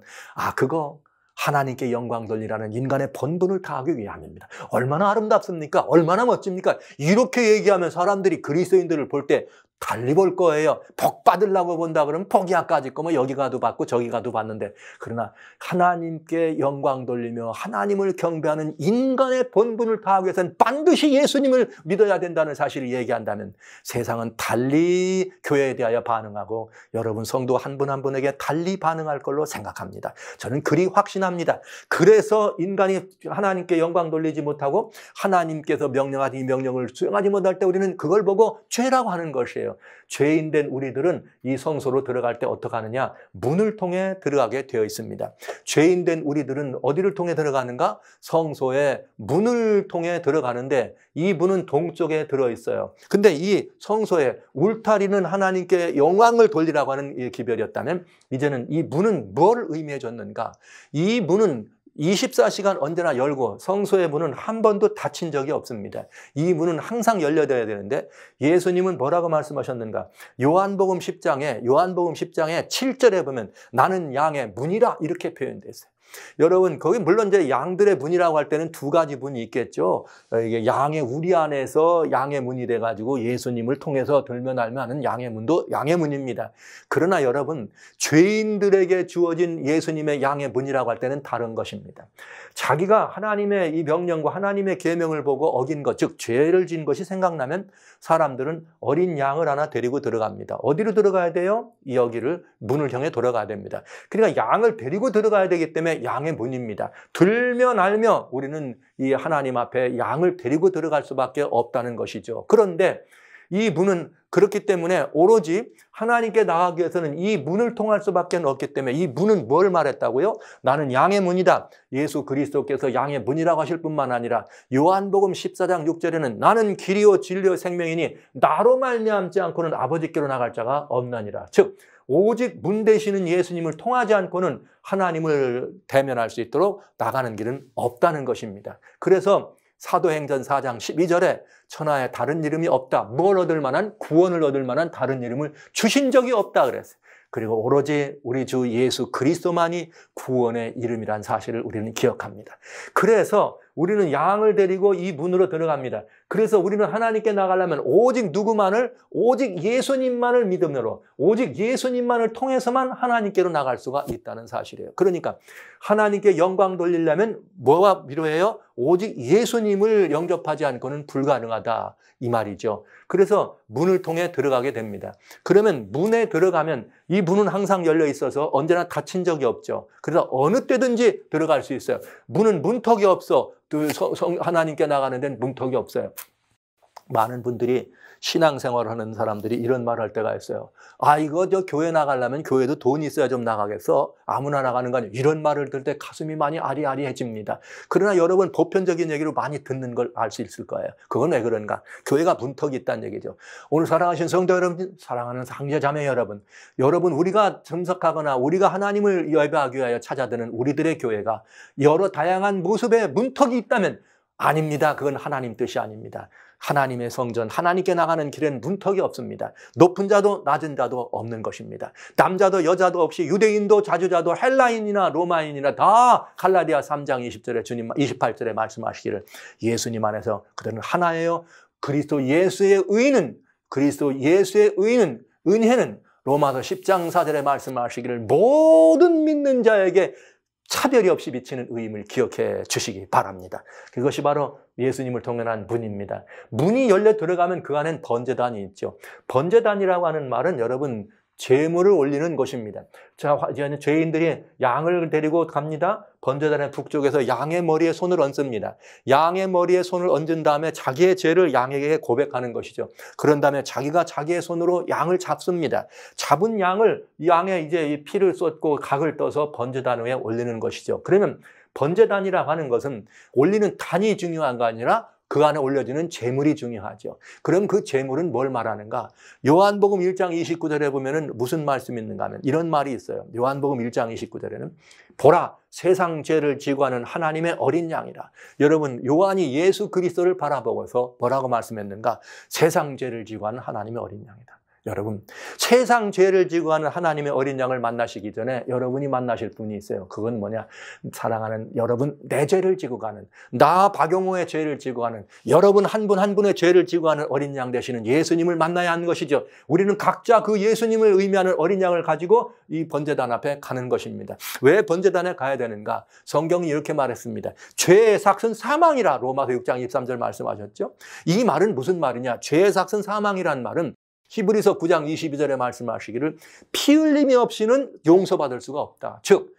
그거 하나님께 영광 돌리라는 인간의 본분을 다하기 위함입니다. 얼마나 아름답습니까? 얼마나 멋집니까? 이렇게 얘기하면 사람들이 그리스도인들을 볼 때 달리 볼 거예요. 복 받으려고 본다 그러면 복이 아까지 거 뭐 여기 가도 받고 저기 가도 받는데, 그러나 하나님께 영광 돌리며 하나님을 경배하는 인간의 본분을 다하기 위해서는 반드시 예수님을 믿어야 된다는 사실을 얘기한다면 세상은 달리 교회에 대하여 반응하고 여러분 성도 한 분 한 분에게 달리 반응할 걸로 생각합니다. 저는 그리 확신합니다. 그래서 인간이 하나님께 영광 돌리지 못하고 하나님께서 명령하신 이 명령을 수행하지 못할 때 우리는 그걸 보고 죄라고 하는 것이에요. 죄인된 우리들은 이 성소로 들어갈 때 어떻게 하느냐? 문을 통해 들어가게 되어 있습니다. 죄인된 우리들은 어디를 통해 들어가는가? 성소의 문을 통해 들어가는데 이 문은 동쪽에 들어있어요. 근데 이 성소의 울타리는 하나님께 영광을 돌리라고 하는 기별이었다면 이제는 이 문은 뭘 의미해 줬는가? 이 문은 24시간 언제나 열고 성소의 문은 한 번도 닫힌 적이 없습니다. 이 문은 항상 열려야 되는데 예수님은 뭐라고 말씀하셨는가? 요한복음 10장에 7절에 보면 나는 양의 문이라 이렇게 표현되어 있어요. 여러분 거기 물론 이제 양들의 문이라고 할 때는 두 가지 문이 있겠죠. 이게 양의 우리 안에서 양의 문이 돼가지고 예수님을 통해서 들면 알면 하는 양의 문도 양의 문입니다. 그러나 여러분 죄인들에게 주어진 예수님의 양의 문이라고 할 때는 다른 것입니다. 자기가 하나님의 이 명령과 하나님의 계명을 보고 어긴 것, 즉 죄를 지은 것이 생각나면 사람들은 어린 양을 하나 데리고 들어갑니다. 어디로 들어가야 돼요? 여기를 문을 향해 돌아가야 됩니다. 그러니까 양을 데리고 들어가야 되기 때문에 양의 문입니다. 들면 알며 우리는 이 하나님 앞에 양을 데리고 들어갈 수밖에 없다는 것이죠. 그런데 이 문은 그렇기 때문에 오로지 하나님께 나가기 위해서는 이 문을 통할 수밖에 없기 때문에 이 문은 뭘 말했다고요? 나는 양의 문이다. 예수 그리스도께서 양의 문이라고 하실 뿐만 아니라 요한복음 14장 6절에는 나는 길이요 진리요 생명이니 나로 말미암지 않고는 아버지께로 나갈 자가 없나니라. 즉 오직 문 되시는 예수님을 통하지 않고는 하나님을 대면할 수 있도록 나가는 길은 없다는 것입니다. 그래서 사도행전 4장 12절에 천하에 다른 이름이 없다. 뭘 얻을 만한 구원을 얻을 만한 다른 이름을 주신 적이 없다 그랬어요. 그리고 오로지 우리 주 예수 그리스도만이 구원의 이름이란 사실을 우리는 기억합니다. 그래서 우리는 양을 데리고 이 문으로 들어갑니다. 그래서 우리는 하나님께 나가려면 오직 누구만을, 오직 예수님만을 믿음으로, 오직 예수님만을 통해서만 하나님께로 나갈 수가 있다는 사실이에요. 그러니까 하나님께 영광 돌리려면 뭐가 필요해요? 오직 예수님을 영접하지 않고는 불가능하다, 이 말이죠. 그래서 문을 통해 들어가게 됩니다. 그러면 문에 들어가면 이 문은 항상 열려 있어서 언제나 닫힌 적이 없죠. 그래서 어느 때든지 들어갈 수 있어요. 문은 문턱이 없어. 하나님께 나가는 데는 문턱이 없어요. 많은 분들이 신앙생활을 하는 사람들이 이런 말을 할 때가 있어요. 아, 이거 저 교회 나가려면 교회도 돈이 있어야 좀 나가겠어? 아무나 나가는 거 아니에요. 이런 말을 들을 때 가슴이 많이 아리아리해집니다. 그러나 여러분, 보편적인 얘기로 많이 듣는 걸 알 수 있을 거예요. 그건 왜 그런가? 교회가 문턱이 있다는 얘기죠. 오늘 사랑하신 성도 여러분, 사랑하는 형제 자매 여러분, 우리가 참석하거나 우리가 하나님을 예배하기 위하여 찾아드는 우리들의 교회가 여러 다양한 모습의 문턱이 있다면 아닙니다. 그건 하나님 뜻이 아닙니다. 하나님의 성전, 하나님께 나가는 길엔 문턱이 없습니다. 높은 자도 낮은 자도 없는 것입니다. 남자도 여자도 없이 유대인도 자주자도 헬라인이나 로마인이나 다 갈라디아 3장 20절에 주님 28절에 말씀하시기를 예수님 안에서 그들은 하나예요. 그리스도 예수의 의는 은혜는 로마서 10장 4절에 말씀하시기를 모든 믿는 자에게 차별이 없이 비치는 의임을 기억해 주시기 바랍니다. 그것이 바로 예수님을 통한 문입니다. 문이 열려 들어가면 그 안엔 번제단이 있죠. 번제단이라고 하는 말은 여러분 제물을 올리는 곳입니다. 자, 죄인들이 양을 데리고 갑니다. 번제단의 북쪽에서 양의 머리에 손을 얹습니다. 양의 머리에 손을 얹은 다음에 자기의 죄를 양에게 고백하는 것이죠. 그런 다음에 자기가 자기의 손으로 양을 잡습니다. 잡은 양에 이제 이 피를 쏟고 각을 떠서 번제단 위에 올리는 것이죠. 그러면 번제단이라고 하는 것은 올리는 단이 중요한 거 아니라 그 안에 올려지는 제물이 중요하죠. 그럼 그 제물은 뭘 말하는가? 요한복음 1장 29절에 보면은 무슨 말씀이 있는가 하면 이런 말이 있어요. 요한복음 1장 29절에는 보라, 세상 죄를 지고 하는 하나님의 어린 양이라. 여러분, 요한이 예수 그리스도를 바라보고서 뭐라고 말씀했는가? 세상 죄를 지고 하는 하나님의 어린 양이다. 여러분, 세상 죄를 지고 하는 하나님의 어린 양을 만나시기 전에 여러분이 만나실 분이 있어요. 그건 뭐냐? 사랑하는 여러분, 내 죄를 지고 가는, 나 박용호의 죄를 지고 가는, 여러분 한 분 한 분의 죄를 지고 가는 어린 양 되시는 예수님을 만나야 하는 것이죠. 우리는 각자 그 예수님을 의미하는 어린 양을 가지고 이 번제단 앞에 가는 것입니다. 왜 번제단에 가야 되는가? 성경이 이렇게 말했습니다. 죄의 삭은 사망이라. 로마서 6장 23절 말씀하셨죠. 이 말은 무슨 말이냐? 죄의 삭은 사망이란 말은 히브리서 9장 22절에 말씀하시기를 피 흘림이 없이는 용서받을 수가 없다. 즉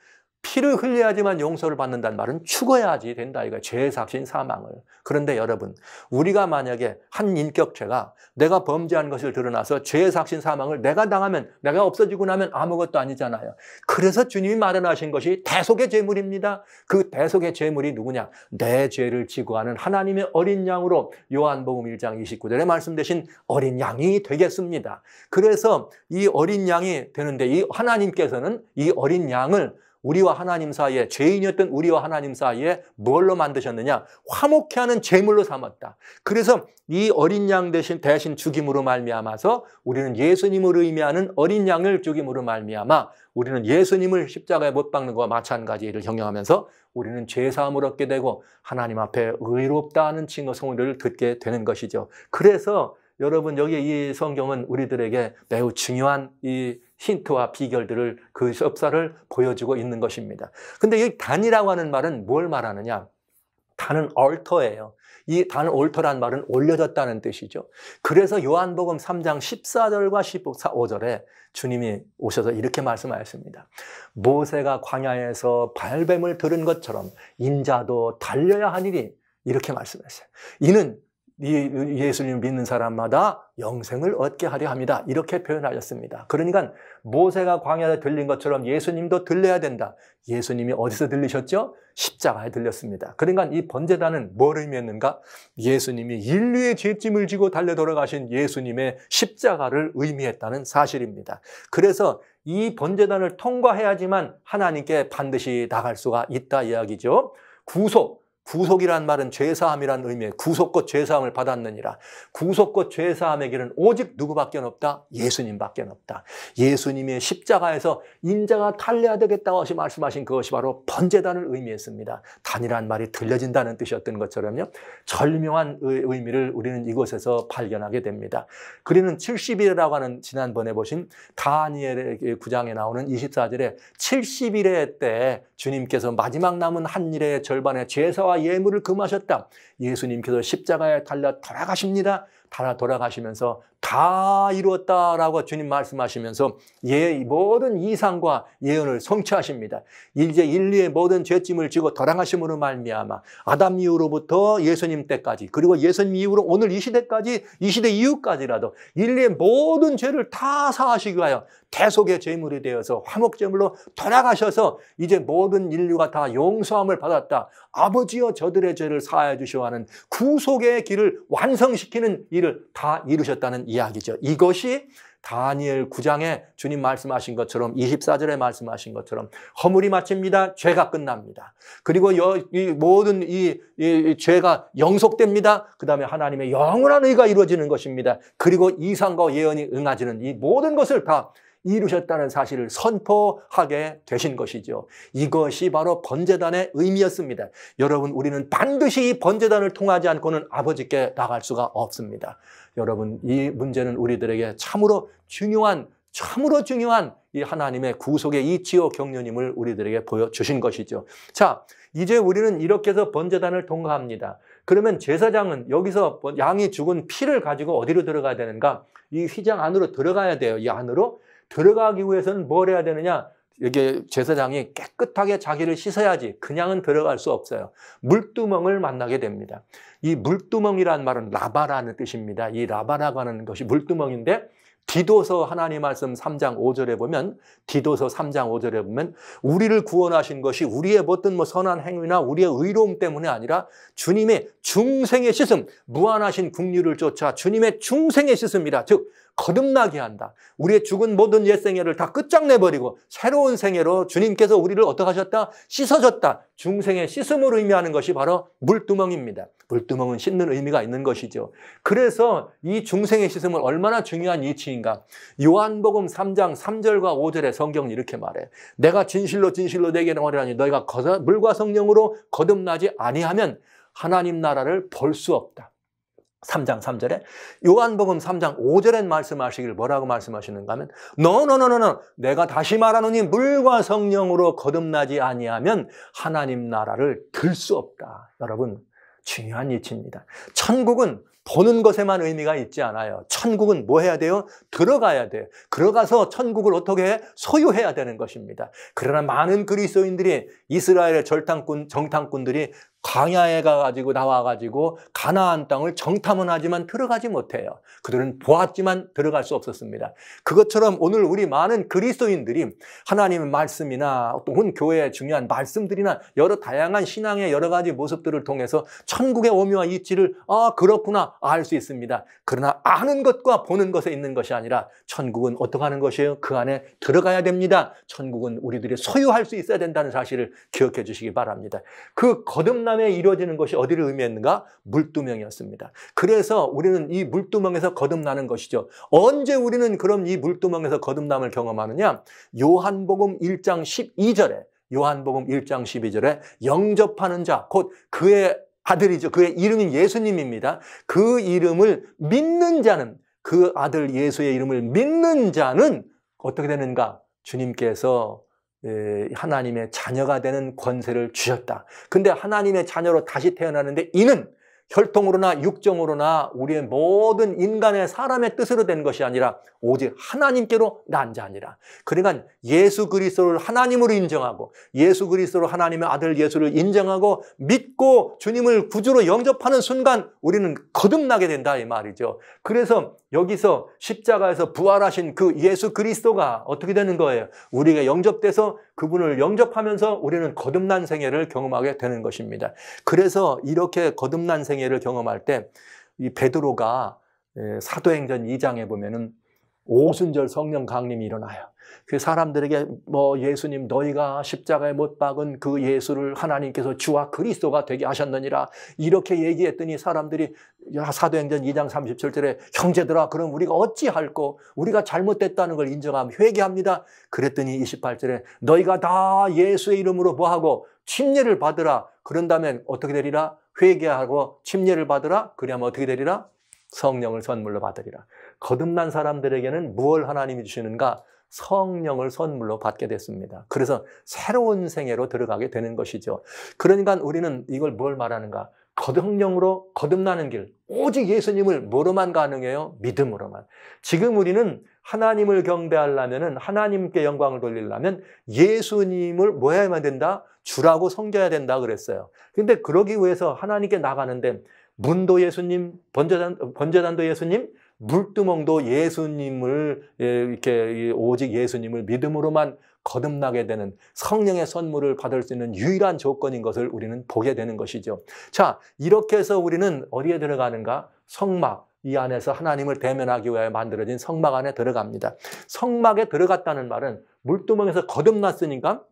피를 흘려야지만 용서를 받는다는 말은 죽어야지 된다. 이거 죄의 삭신 사망을. 그런데 여러분, 우리가 만약에 한 인격체가 내가 범죄한 것을 드러나서 죄의 삭신 사망을 내가 당하면, 내가 없어지고 나면 아무것도 아니잖아요. 그래서 주님이 마련하신 것이 대속의 제물입니다. 그 대속의 제물이 누구냐? 내 죄를 지고 가는 하나님의 어린 양으로 요한복음 1장 29절에 말씀되신 어린 양이 되겠습니다. 그래서 이 어린 양이 되는데 이 하나님께서는 이 어린 양을 우리와 하나님 사이에, 죄인이었던 우리와 하나님 사이에 뭘로 만드셨느냐? 화목케 하는 제물로 삼았다. 그래서 이 어린 양 대신 죽임으로 말미암아서 우리는 예수님을 의미하는 어린 양을 죽임으로 말미암아 우리는 예수님을 십자가에 못 박는 것과 마찬가지를 경영하면서 우리는 죄사함을 얻게 되고 하나님 앞에 의롭다 하는 칭호 성호를 듣게 되는 것이죠. 그래서 여러분, 여기 이 성경은 우리들에게 매우 중요한 이 힌트와 비결들을, 그 역사를 보여주고 있는 것입니다. 근데 이 단이라고 하는 말은 뭘 말하느냐? 단은 altar예요. 이 단 altar란 말은 올려졌다는 뜻이죠. 그래서 요한복음 3장 14절과 15절에 주님이 오셔서 이렇게 말씀하셨습니다. 모세가 광야에서 발뱀을 들은 것처럼 인자도 달려야 하니리, 이렇게 말씀했어요. 이는 예수님을 믿는 사람마다 영생을 얻게 하려 합니다. 이렇게 표현하셨습니다. 그러니까 모세가 광야에 들린 것처럼 예수님도 들려야 된다. 예수님이 어디서 들리셨죠? 십자가에 들렸습니다. 그러니까 이 번제단은 뭘 의미했는가? 예수님이 인류의 죄짐을 지고 달려 돌아가신 예수님의 십자가를 의미했다는 사실입니다. 그래서 이 번제단을 통과해야지만 하나님께 반드시 나갈 수가 있다 이야기죠. 구속, 구속이란 말은 죄사함이란 의미에 구속곧 죄사함을 받았느니라. 구속곧 죄사함의 길은 오직 누구밖에 없다? 예수님밖에 없다. 예수님의 십자가에서 인자가 달려야 되겠다고 말씀하신 그것이 바로 번제단을 의미했습니다. 단이란 말이 들려진다는 뜻이었던 것처럼요. 절묘한 의미를 우리는 이곳에서 발견하게 됩니다. 그리는 70일이라고 하는 지난번에 보신 다니엘의 9장에 나오는 24절에 70일의 때 주님께서 마지막 남은 한 일의 절반의 제사와 예물을 금하셨다. 예수님께서 십자가에 달려 돌아가십니다. 돌아가시면서 다 이루었다라고 주님 말씀하시면서 모든 이상과 예언을 성취하십니다. 이제 인류의 모든 죄짐을 지고 돌아가심으로 말미암아 아담 이후로부터 예수님 때까지, 그리고 예수님 이후로 오늘 이 시대까지, 이 시대 이후까지라도 인류의 모든 죄를 다 사하시기 위하여 대속의 제물이 되어서 화목제물로 돌아가셔서 이제 모든 인류가 다 용서함을 받았다. 아버지여 저들의 죄를 사하여 주시오 하는 구속의 길을 완성시키는 일을 다 이루셨다는 이야기죠. 이것이 다니엘 9장에 주님 말씀하신 것처럼 24절에 말씀하신 것처럼 허물이 마칩니다. 죄가 끝납니다. 그리고 이 모든 이 죄가 영속됩니다. 그 다음에 하나님의 영원한 의가 이루어지는 것입니다. 그리고 이상과 예언이 응하지는 이 모든 것을 다 이루셨다는 사실을 선포하게 되신 것이죠. 이것이 바로 번제단의 의미였습니다. 여러분, 우리는 반드시 이 번제단을 통하지 않고는 아버지께 나갈 수가 없습니다. 여러분, 이 문제는 우리들에게 참으로 중요한 이 하나님의 구속의 이치요 경륜임을 우리들에게 보여주신 것이죠. 자, 이제 우리는 이렇게 해서 번제단을 통과합니다. 그러면 제사장은 여기서 양이 죽은 피를 가지고 어디로 들어가야 되는가? 이 휘장 안으로 들어가야 돼요. 이 안으로 들어가기 위해서는 뭘 해야 되느냐? 이게 제사장이 깨끗하게 자기를 씻어야지 그냥은 들어갈 수 없어요. 물두멍을 만나게 됩니다. 이 물두멍이란 말은 라바라는 뜻입니다. 이 라바라고 하는 것이 물두멍인데 디도서 하나님 말씀 3장 5절에 보면 우리를 구원하신 것이 우리의 어떤 선한 행위나 우리의 의로움 때문에 아니라 주님의 중생의 씻음, 무한하신 국률을 쫓아 주님의 중생의 씻음이라, 즉 거듭나게 한다. 우리의 죽은 모든 옛생애를 다 끝장내버리고 새로운 생애로 주님께서 우리를 어떻게 하셨다? 씻어줬다. 중생의 씻음을 의미하는 것이 바로 물두멍입니다. 물두멍은 씻는 의미가 있는 것이죠. 그래서 이 중생의 씻음은 얼마나 중요한 이치인가. 요한복음 3장 3절과 5절에 성경은 이렇게 말해. 내가 진실로 내게 말하니 너희가 물과 성령으로 거듭나지 아니하면 하나님 나라를 볼 수 없다. 3장 3절에 요한복음 3장 5절에 말씀하시길 뭐라고 말씀하시는가 하면 내가 다시 말하노니 물과 성령으로 거듭나지 아니하면 하나님 나라를 들 수 없다. 여러분, 중요한 이치입니다. 천국은 보는 것에만 의미가 있지 않아요. 천국은 뭐 해야 돼요? 들어가야 돼요. 들어가서 천국을 어떻게 해? 소유해야 되는 것입니다. 그러나 많은 그리스도인들이, 이스라엘의 정탐꾼들이 광야에 나와가지고 가나안 땅을 정탐은 하지만 들어가지 못해요. 그들은 보았지만 들어갈 수 없었습니다. 그것처럼 오늘 우리 많은 그리스도인들이 하나님의 말씀이나 또는 교회의 중요한 말씀들이나 여러 다양한 신앙의 여러 가지 모습들을 통해서 천국의 오묘와 이치를 그렇구나 알 수 있습니다. 그러나 아는 것과 보는 것에 있는 것이 아니라 천국은 어떻게 하는 것이에요? 그 안에 들어가야 됩니다. 천국은 우리들이 소유할 수 있어야 된다는 사실을 기억해 주시기 바랍니다. 그 거듭남에 이루어지는 것이 어디를 의미했는가? 물두멍이었습니다. 그래서 우리는 이 물두멍에서 거듭나는 것이죠. 언제 우리는 그럼 이 물두멍에서 거듭남을 경험하느냐? 요한복음 1장 12절에 영접하는 자, 곧 그의 아들이죠. 그의 이름이 예수님입니다. 그 이름을 믿는 자는, 그 아들 예수의 이름을 믿는 자는 어떻게 되는가? 주님께서 하나님의 자녀가 되는 권세를 주셨다. 근데 하나님의 자녀로 다시 태어나는데 이는 혈통으로나 육정으로나 우리의 모든 인간의 사람의 뜻으로 된 것이 아니라 오직 하나님께로 난 자니라. 그러니까 예수 그리스도를 하나님으로 인정하고 예수 그리스도로 하나님의 아들 예수를 인정하고 믿고 주님을 구주로 영접하는 순간 우리는 거듭나게 된다 이 말이죠. 그래서 여기서 십자가에서 부활하신 그 예수 그리스도가 어떻게 되는 거예요? 우리가 영접돼서 그분을 영접하면서 우리는 거듭난 생애를 경험하게 되는 것입니다. 그래서 이렇게 거듭난 생애를 경험할 때 이 베드로가 사도행전 2장에 보면은 오순절 성령 강림이 일어나요. 그 사람들에게 뭐 예수님 너희가 십자가에 못 박은 그 예수를 하나님께서 주와 그리스도가 되게 하셨느니라 이렇게 얘기했더니 사람들이 사도행전 2장 37절에 형제들아 그럼 우리가 어찌할꼬 우리가 잘못됐다는 걸 인정하면 회개합니다. 그랬더니 28절에 너희가 다 예수의 이름으로 뭐하고 침례를 받으라. 그런 다음에 어떻게 되리라? 회개하고 침례를 받으라. 그러면 어떻게 되리라? 성령을 선물로 받으리라. 거듭난 사람들에게는 무엇을 하나님이 주시는가? 성령을 선물로 받게 됐습니다. 그래서 새로운 생애로 들어가게 되는 것이죠. 그러니까 우리는 이걸 뭘 말하는가? 성령으로 거듭나는 길, 오직 예수님을 뭐로만 가능해요? 믿음으로만. 지금 우리는 하나님을 경배하려면, 하나님께 영광을 돌리려면 예수님을 뭐 해야만 된다? 주라고 섬겨야 된다 그랬어요. 근데 그러기 위해서 하나님께 나가는데 문도 예수님, 번제단도 예수님, 물두멍도 예수님을 이렇게 오직 예수님을 믿음으로만 거듭나게 되는 성령의 선물을 받을 수 있는 유일한 조건인 것을 우리는 보게 되는 것이죠. 자, 이렇게 해서 우리는 어디에 들어가는가? 성막, 이 안에서 하나님을 대면하기 위해 만들어진 성막 안에 들어갑니다. 성막에 들어갔다는 말은 물두멍에서 거듭났으니까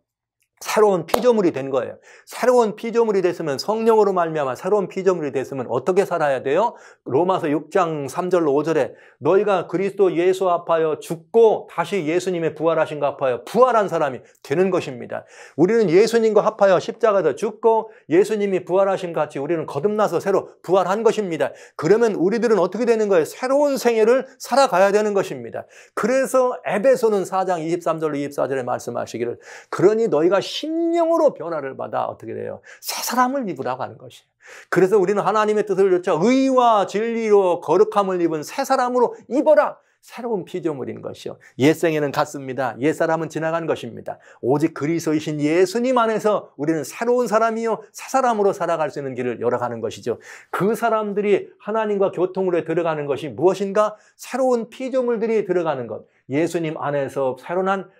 새로운 피조물이 된 거예요. 새로운 피조물이 됐으면 성령으로 말미암아 새로운 피조물이 됐으면 어떻게 살아야 돼요? 로마서 6장 3절로 5절에 너희가 그리스도 예수 합하여 죽고 다시 예수님의 부활하신 것 합하여 부활한 사람이 되는 것입니다. 우리는 예수님과 합하여 십자가에서 죽고 예수님이 부활하신 것 같이 우리는 거듭나서 새로 부활한 것입니다. 그러면 우리들은 어떻게 되는 거예요? 새로운 생애를 살아가야 되는 것입니다. 그래서 에베소는 4장 23절로 24절에 말씀하시기를 그러니 너희가 심령으로 변화를 받아 어떻게 돼요? 새 사람을 입으라고 하는 것이에요. 그래서 우리는 하나님의 뜻을 좇아 의와 진리로 거룩함을 입은 새 사람으로 입어라. 새로운 피조물인 것이요. 옛생에는 갔습니다. 옛사람은 지나간 것입니다. 오직 그리스도이신 예수님 안에서 우리는 새로운 사람이요 새 사람으로 살아갈 수 있는 길을 열어가는 것이죠. 그 사람들이 하나님과 교통으로 들어가는 것이 무엇인가? 새로운 피조물들이 들어가는 것. 예수님 안에서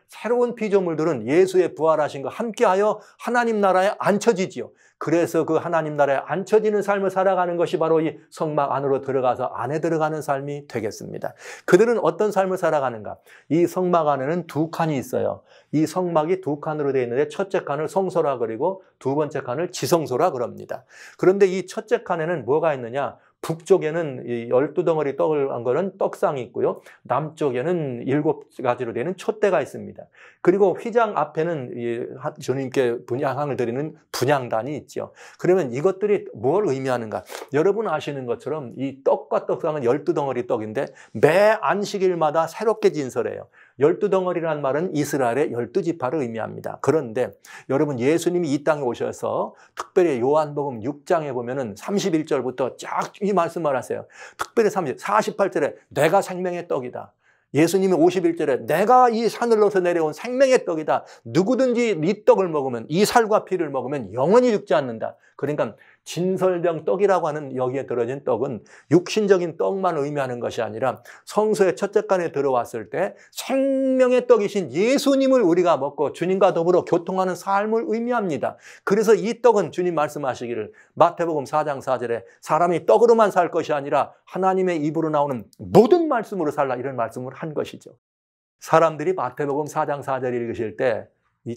새로운 피조물들은 예수의 부활하신 것 함께하여 하나님 나라에 앉혀지지요. 그래서 그 하나님 나라에 앉혀지는 삶을 살아가는 것이 바로 이 성막 안으로 들어가서 안에 들어가는 삶이 되겠습니다. 그들은 어떤 삶을 살아가는가? 이 성막 안에는 두 칸이 있어요. 이 성막이 두 칸으로 되어 있는데 첫째 칸을 성소라 그리고 두 번째 칸을 지성소라 그럽니다. 그런데 이 첫째 칸에는 뭐가 있느냐? 북쪽에는 12덩어리 떡을 한 거는 떡상이 있고요. 남쪽에는 7가지로 되는 촛대가 있습니다. 그리고 휘장 앞에는 주님께 분향을 드리는 분향단이 있죠. 그러면 이것들이 뭘 의미하는가? 여러분 아시는 것처럼 이 떡과 떡상은 12덩어리 떡인데 매 안식일마다 새롭게 진설해요. 12덩어리라는 말은 이스라엘의 12지파를 의미합니다. 그런데 여러분 예수님이 이 땅에 오셔서 특별히 요한복음 6장에 보면은 31절부터 쫙 이 말씀을 하세요. 특별히 48절에 내가 생명의 떡이다. 예수님이 51절에 내가 이 하늘로서 내려온 생명의 떡이다. 누구든지 이 떡을 먹으면 이 살과 피를 먹으면 영원히 죽지 않는다. 그러니까 진설병 떡이라고 하는 여기에 들어진 떡은 육신적인 떡만 의미하는 것이 아니라 성소의 첫째 칸에 들어왔을 때 생명의 떡이신 예수님을 우리가 먹고 주님과 더불어 교통하는 삶을 의미합니다. 그래서 이 떡은 주님 말씀하시기를 마태복음 4장 4절에 사람이 떡으로만 살 것이 아니라 하나님의 입으로 나오는 모든 말씀으로 살라 이런 말씀을 한 것이죠. 사람들이 마태복음 4장 4절 읽으실 때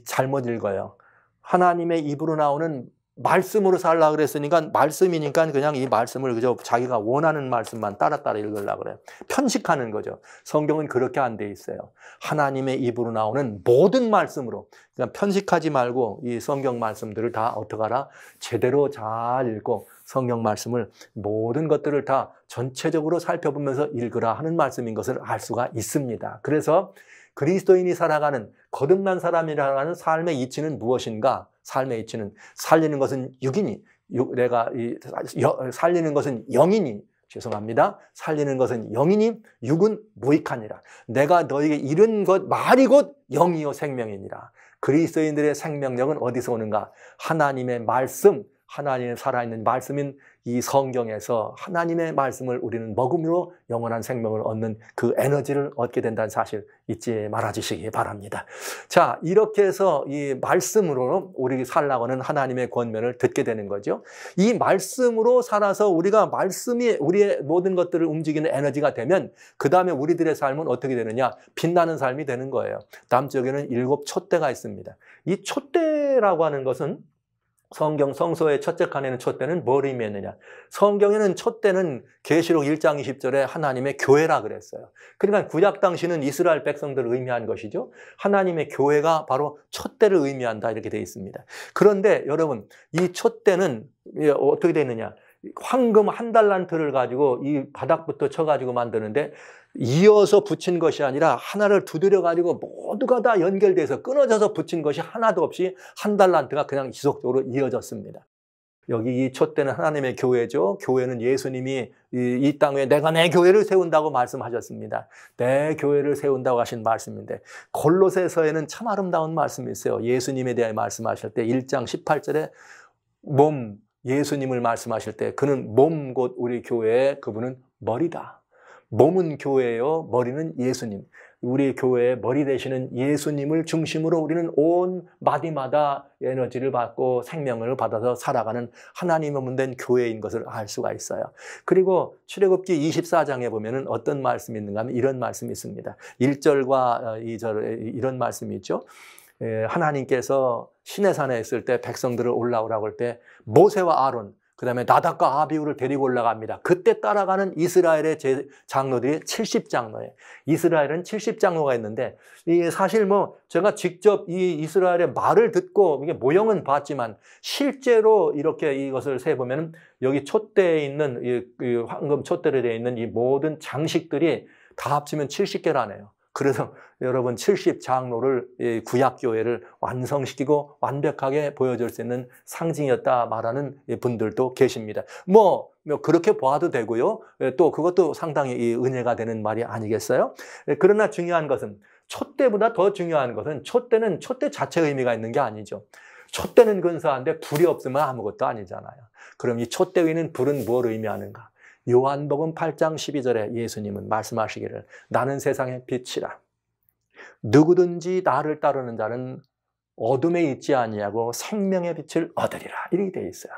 잘못 읽어요. 하나님의 입으로 나오는 말씀으로 살라 그랬으니까 말씀이니까 그냥 이 말씀을 그저 자기가 원하는 말씀만 따라 읽으려고 그래요. 편식하는 거죠. 성경은 그렇게 안 돼 있어요. 하나님의 입으로 나오는 모든 말씀으로 그냥 편식하지 말고 이 성경 말씀들을 다 어떻게 하라? 제대로 잘 읽고 성경 말씀을 모든 것들을 다 전체적으로 살펴보면서 읽으라 하는 말씀인 것을 알 수가 있습니다. 그래서 그리스도인이 살아가는 거듭난 사람이라는 삶의 이치는 무엇인가? 삶의 이치는 살리는 것은 육이니, 살리는 것은 영이니, 죄송합니다. 살리는 것은 영이니, 육은 무익하니라. 내가 너에게 이른 것 말이 곧 영이요 생명이니라. 그리스도인들의 생명력은 어디서 오는가? 하나님의 말씀, 하나님의 살아있는 말씀인 이 성경에서 하나님의 말씀을 우리는 먹음으로 영원한 생명을 얻는 그 에너지를 얻게 된다는 사실 잊지 말아주시기 바랍니다. 자, 이렇게 해서 이 말씀으로 우리 살라고는 하나님의 권면을 듣게 되는 거죠. 이 말씀으로 살아서 우리가 말씀이 우리의 모든 것들을 움직이는 에너지가 되면 그 다음에 우리들의 삶은 어떻게 되느냐? 빛나는 삶이 되는 거예요. 다음 쪽에는 7 촛대가 있습니다. 이 촛대라고 하는 것은 성경 성서의 첫째 칸에는 촛대는 뭘 의미했느냐? 성경에는 촛대는 계시록 1장 20절에 하나님의 교회라 그랬어요. 그러니까 구약 당시는 이스라엘 백성들을 의미한 것이죠. 하나님의 교회가 바로 촛대를 의미한다 이렇게 되어 있습니다. 그런데 여러분, 이 촛대는 어떻게 되어 있느냐? 황금 1달란트를 가지고 이 바닥부터 쳐가지고 만드는데 이어서 붙인 것이 아니라 하나를 두드려 가지고 모두가 다 연결돼서 끊어져서 붙인 것이 하나도 없이 1달란트가 그냥 지속적으로 이어졌습니다. 여기 이 촛대는 하나님의 교회죠. 교회는 예수님이 이 땅에 내가 내 교회를 세운다고 말씀하셨습니다. 내 교회를 세운다고 하신 말씀인데 골로새서에는 참 아름다운 말씀이 있어요. 예수님에 대해 말씀하실 때 1장 18절에 몸 예수님을 말씀하실 때 그는 몸 곧 우리 교회의 그분은 머리다. 몸은 교회요, 머리는 예수님. 우리 교회의 머리 되시는 예수님을 중심으로 우리는 온 마디마다 에너지를 받고 생명을 받아서 살아가는 하나님의 몸된 교회인 것을 알 수가 있어요. 그리고 출애굽기 24장에 보면은 어떤 말씀이 있는가 하면 이런 말씀이 있습니다. 1절과 2절에 이런 말씀이 있죠. 하나님께서 시내산에 있을 때 백성들을 올라오라고 할 때 모세와 아론 그 다음에 나답과 아비후를 데리고 올라갑니다. 그때 따라가는 이스라엘의 장로들이 70장로예요. 이스라엘은 70장로가 있는데 이게 사실 제가 직접 이 이스라엘의 말을 듣고 이게 모형은 봤지만 실제로 이렇게 이것을 세보면 여기 촛대에 있는 이 황금 촛대로 되어 있는 이 모든 장식들이 다 합치면 70개라네요. 그래서 여러분 70장로를 구약교회를 완성시키고 완벽하게 보여줄 수 있는 상징이었다 말하는 분들도 계십니다. 그렇게 보아도 되고요. 또 그것도 상당히 은혜가 되는 말이 아니겠어요? 그러나 중요한 것은 촛대보다 더 중요한 것은 촛대는 촛대 자체 의미가 있는 게 아니죠. 촛대는 근사한데 불이 없으면 아무것도 아니잖아요. 그럼 이 촛대 위는 불은 뭘 의미하는가? 요한복음 8장 12절에 예수님은 말씀하시기를 나는 세상의 빛이라. 누구든지 나를 따르는 자는 어둠에 있지 아니하고 생명의 빛을 얻으리라. 이렇게 되어 있어요.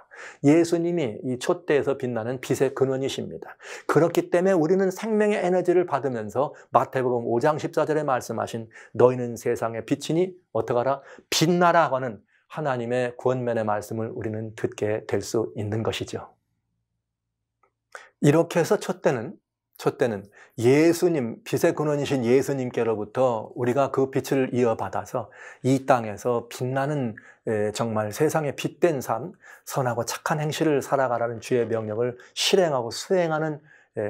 예수님이 이 촛대에서 빛나는 빛의 근원이십니다. 그렇기 때문에 우리는 생명의 에너지를 받으면서 마태복음 5장 14절에 말씀하신 너희는 세상의 빛이니 어떡하라? 빛나라고 하는 하나님의 권면의 말씀을 우리는 듣게 될 수 있는 것이죠. 이렇게 해서 촛대는 예수님, 빛의 근원이신 예수님께로부터 우리가 그 빛을 이어받아서 이 땅에서 빛나는 정말 세상에 빛된 삶, 선하고 착한 행실을 살아가라는 주의 명령을 실행하고 수행하는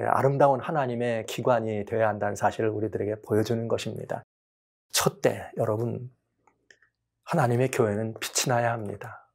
아름다운 하나님의 기관이 되어야 한다는 사실을 우리들에게 보여주는 것입니다. 촛대, 여러분, 하나님의 교회는 빛이 나야 합니다.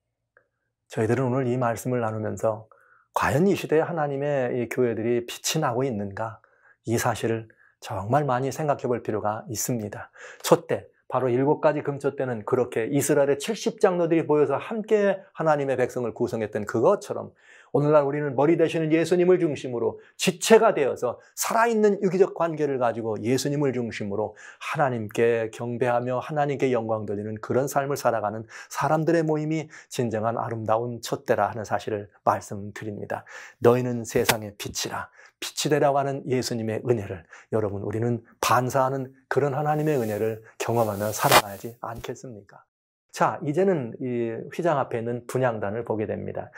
저희들은 오늘 이 말씀을 나누면서 과연 이 시대에 하나님의 이 교회들이 빛이 나고 있는가? 이 사실을 정말 많이 생각해 볼 필요가 있습니다. 촛대, 바로 7가지 금촛대는 그렇게 이스라엘의 70장로들이 모여서 함께 하나님의 백성을 구성했던 그것처럼 오늘날 우리는 머리 되시는 예수님을 중심으로 지체가 되어서 살아있는 유기적 관계를 가지고 예수님을 중심으로 하나님께 경배하며 하나님께 영광 돌리는 그런 삶을 살아가는 사람들의 모임이 진정한 아름다운 촛대라 하는 사실을 말씀드립니다. 너희는 세상의 빛이라. 빛이 되라고 하는 예수님의 은혜를 여러분 우리는 반사하는 그런 하나님의 은혜를 경험하며 살아가야지 않겠습니까? 자, 이제는 이 휘장 앞에 있는 분향단을 보게 됩니다.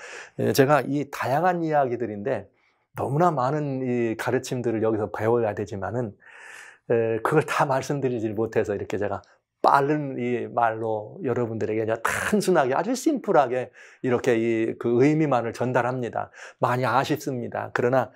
제가 이 다양한 이야기들인데 너무나 많은 이 가르침들을 여기서 배워야 되지만은 그걸 다 말씀드리지 못해서 이렇게 제가 빠른 이 말로 여러분들에게 그냥 단순하게 아주 심플하게 이렇게 그 의미만을 전달합니다. 많이 아쉽습니다. 그러나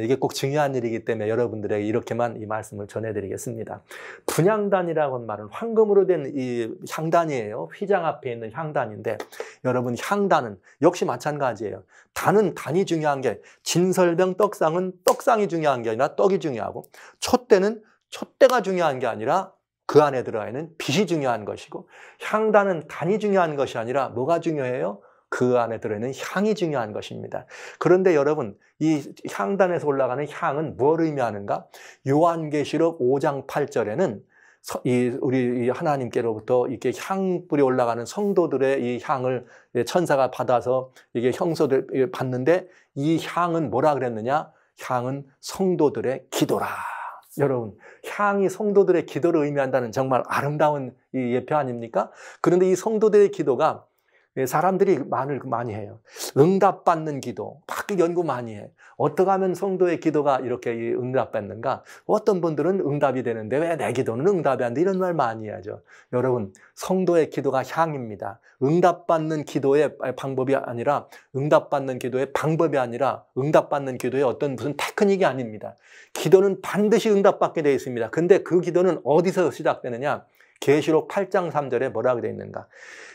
이게 꼭 중요한 일이기 때문에 여러분들에게 이렇게만 이 말씀을 전해드리겠습니다. 분향단이라고 하는 말은 황금으로 된 이 향단이에요. 휘장 앞에 있는 향단인데 여러분 향단은 역시 마찬가지예요. 단이 중요한 게 진설병 떡상은 떡상이 중요한 게 아니라 떡이 중요하고 촛대는 촛대가 중요한 게 아니라 그 안에 들어가 있는 빛이 중요한 것이고 향단은 단이 중요한 것이 아니라 뭐가 중요해요? 그 안에 들어있는 향이 중요한 것입니다. 그런데 여러분, 이 향단에서 올라가는 향은 뭘 의미하는가? 요한계시록 5장 8절에는 우리 하나님께로부터 이렇게 향불이 올라가는 성도들의 이 향을 천사가 받아서 이게 형소들 받는데, 이 향은 뭐라 그랬느냐? 향은 성도들의 기도라. 여러분, 향이 성도들의 기도를 의미한다는 정말 아름다운 이 예표 아닙니까? 그런데 이 성도들의 기도가 사람들이 말을 많이 해요. 응답받는 기도, 막 연구 많이 해. 어떻게 하면 성도의 기도가 이렇게 응답받는가? 어떤 분들은 응답이 되는데 왜 내 기도는 응답이 안 돼? 이런 말 많이 하죠. 여러분, 성도의 기도가 향입니다. 응답받는 기도의 방법이 아니라, 응답받는 기도의 방법이 아니라, 응답받는 기도의 어떤 무슨 테크닉이 아닙니다. 기도는 반드시 응답받게 되어 있습니다. 근데 그 기도는 어디서 시작되느냐? 계시록 8장 3절에 뭐라고 되어 있는가?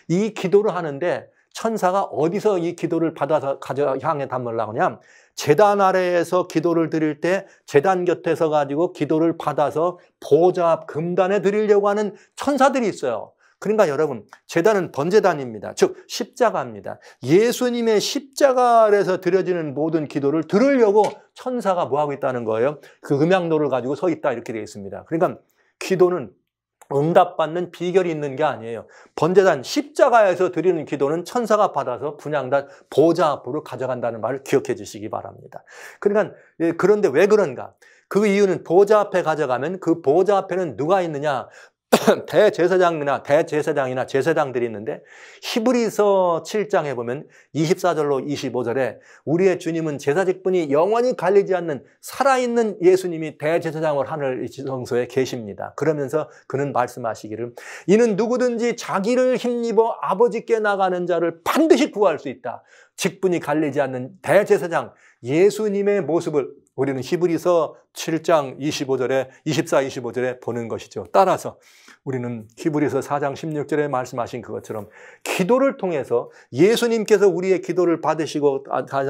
이 기도를 하는데 천사가 어디서 이 기도를 받아서 향에 담으려고 하냐? 제단 아래에서 기도를 드릴 때 제단 곁에서 가지고 기도를 받아서 보좌 앞 금단에 드리려고 하는 천사들이 있어요. 그러니까 여러분, 제단은 번제단입니다. 즉 십자가입니다. 예수님의 십자가 아래에서 드려지는 모든 기도를 들으려고 천사가 뭐하고 있다는 거예요? 그 음향로를 가지고 서 있다, 이렇게 되어 있습니다. 그러니까 기도는 응답받는 비결이 있는 게 아니에요. 번제단 십자가에서 드리는 기도는 천사가 받아서 분향단 보좌 앞으로 가져간다는 말을 기억해 주시기 바랍니다. 그러니까 그런데 왜 그런가? 그 이유는 보좌 앞에 가져가면 그 보좌 앞에는 누가 있느냐? 대제사장이나 제사장들이 있는데, 히브리서 7장에 보면 24절로 25절에 우리의 주님은 제사직분이 영원히 갈리지 않는 살아있는 예수님이 대제사장을 하늘 지성소에 계십니다. 그러면서 그는 말씀하시기를, 이는 누구든지 자기를 힘입어 아버지께 나가는 자를 반드시 구할 수 있다. 직분이 갈리지 않는 대제사장 예수님의 모습을 우리는 히브리서 7장 24, 25절에 보는 것이죠. 따라서 우리는 히브리서 4장 16절에 말씀하신 그것처럼 기도를 통해서 예수님께서 우리의 기도를 받으시고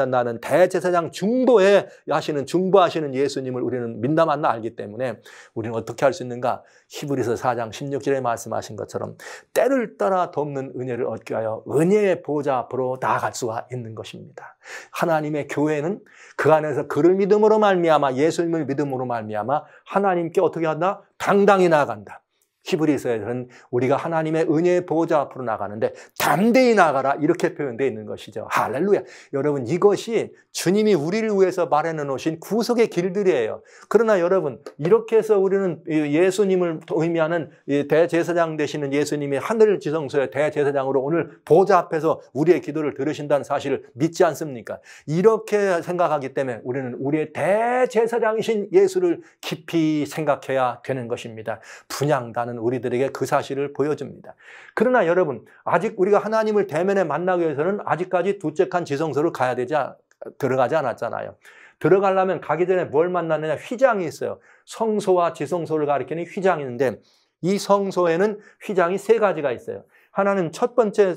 나는 대제사장 중보하시는 예수님을 우리는 민담한나 알기 때문에 우리는 어떻게 할 수 있는가? 히브리서 4장 16절에 말씀하신 것처럼 때를 따라 돕는 은혜를 얻게 하여 은혜의 보좌 앞으로 나아갈 수가 있는 것입니다. 하나님의 교회는 그 안에서 그를 믿음으로 말미암아, 예수님을 믿음으로 말미암아 하나님께 어떻게 한다? 당당히 나아간다. 히브리서에서는 우리가 하나님의 은혜의 보좌 앞으로 나가는데 담대히 나가라, 이렇게 표현되어 있는 것이죠. 할렐루야. 여러분, 이것이 주님이 우리를 위해서 마련해 놓으신 구속의 길들이에요. 그러나 여러분, 이렇게 해서 우리는 예수님을 의미하는 대제사장 되시는 예수님이 하늘 지성소의 대제사장으로 오늘 보좌 앞에서 우리의 기도를 들으신다는 사실을 믿지 않습니까? 이렇게 생각하기 때문에 우리는 우리의 대제사장이신 예수를 깊이 생각해야 되는 것입니다. 분향단은 우리들에게 그 사실을 보여줍니다. 그러나 여러분, 아직 우리가 하나님을 대면에 만나기 위해서는 아직까지 두째 칸 지성소를 들어가지 않았잖아요. 들어가려면 가기 전에 뭘 만났느냐? 휘장이 있어요. 성소와 지성소를 가리키는 휘장이 있는데, 이 성소에는 휘장이 세 가지가 있어요. 하나는 첫 번째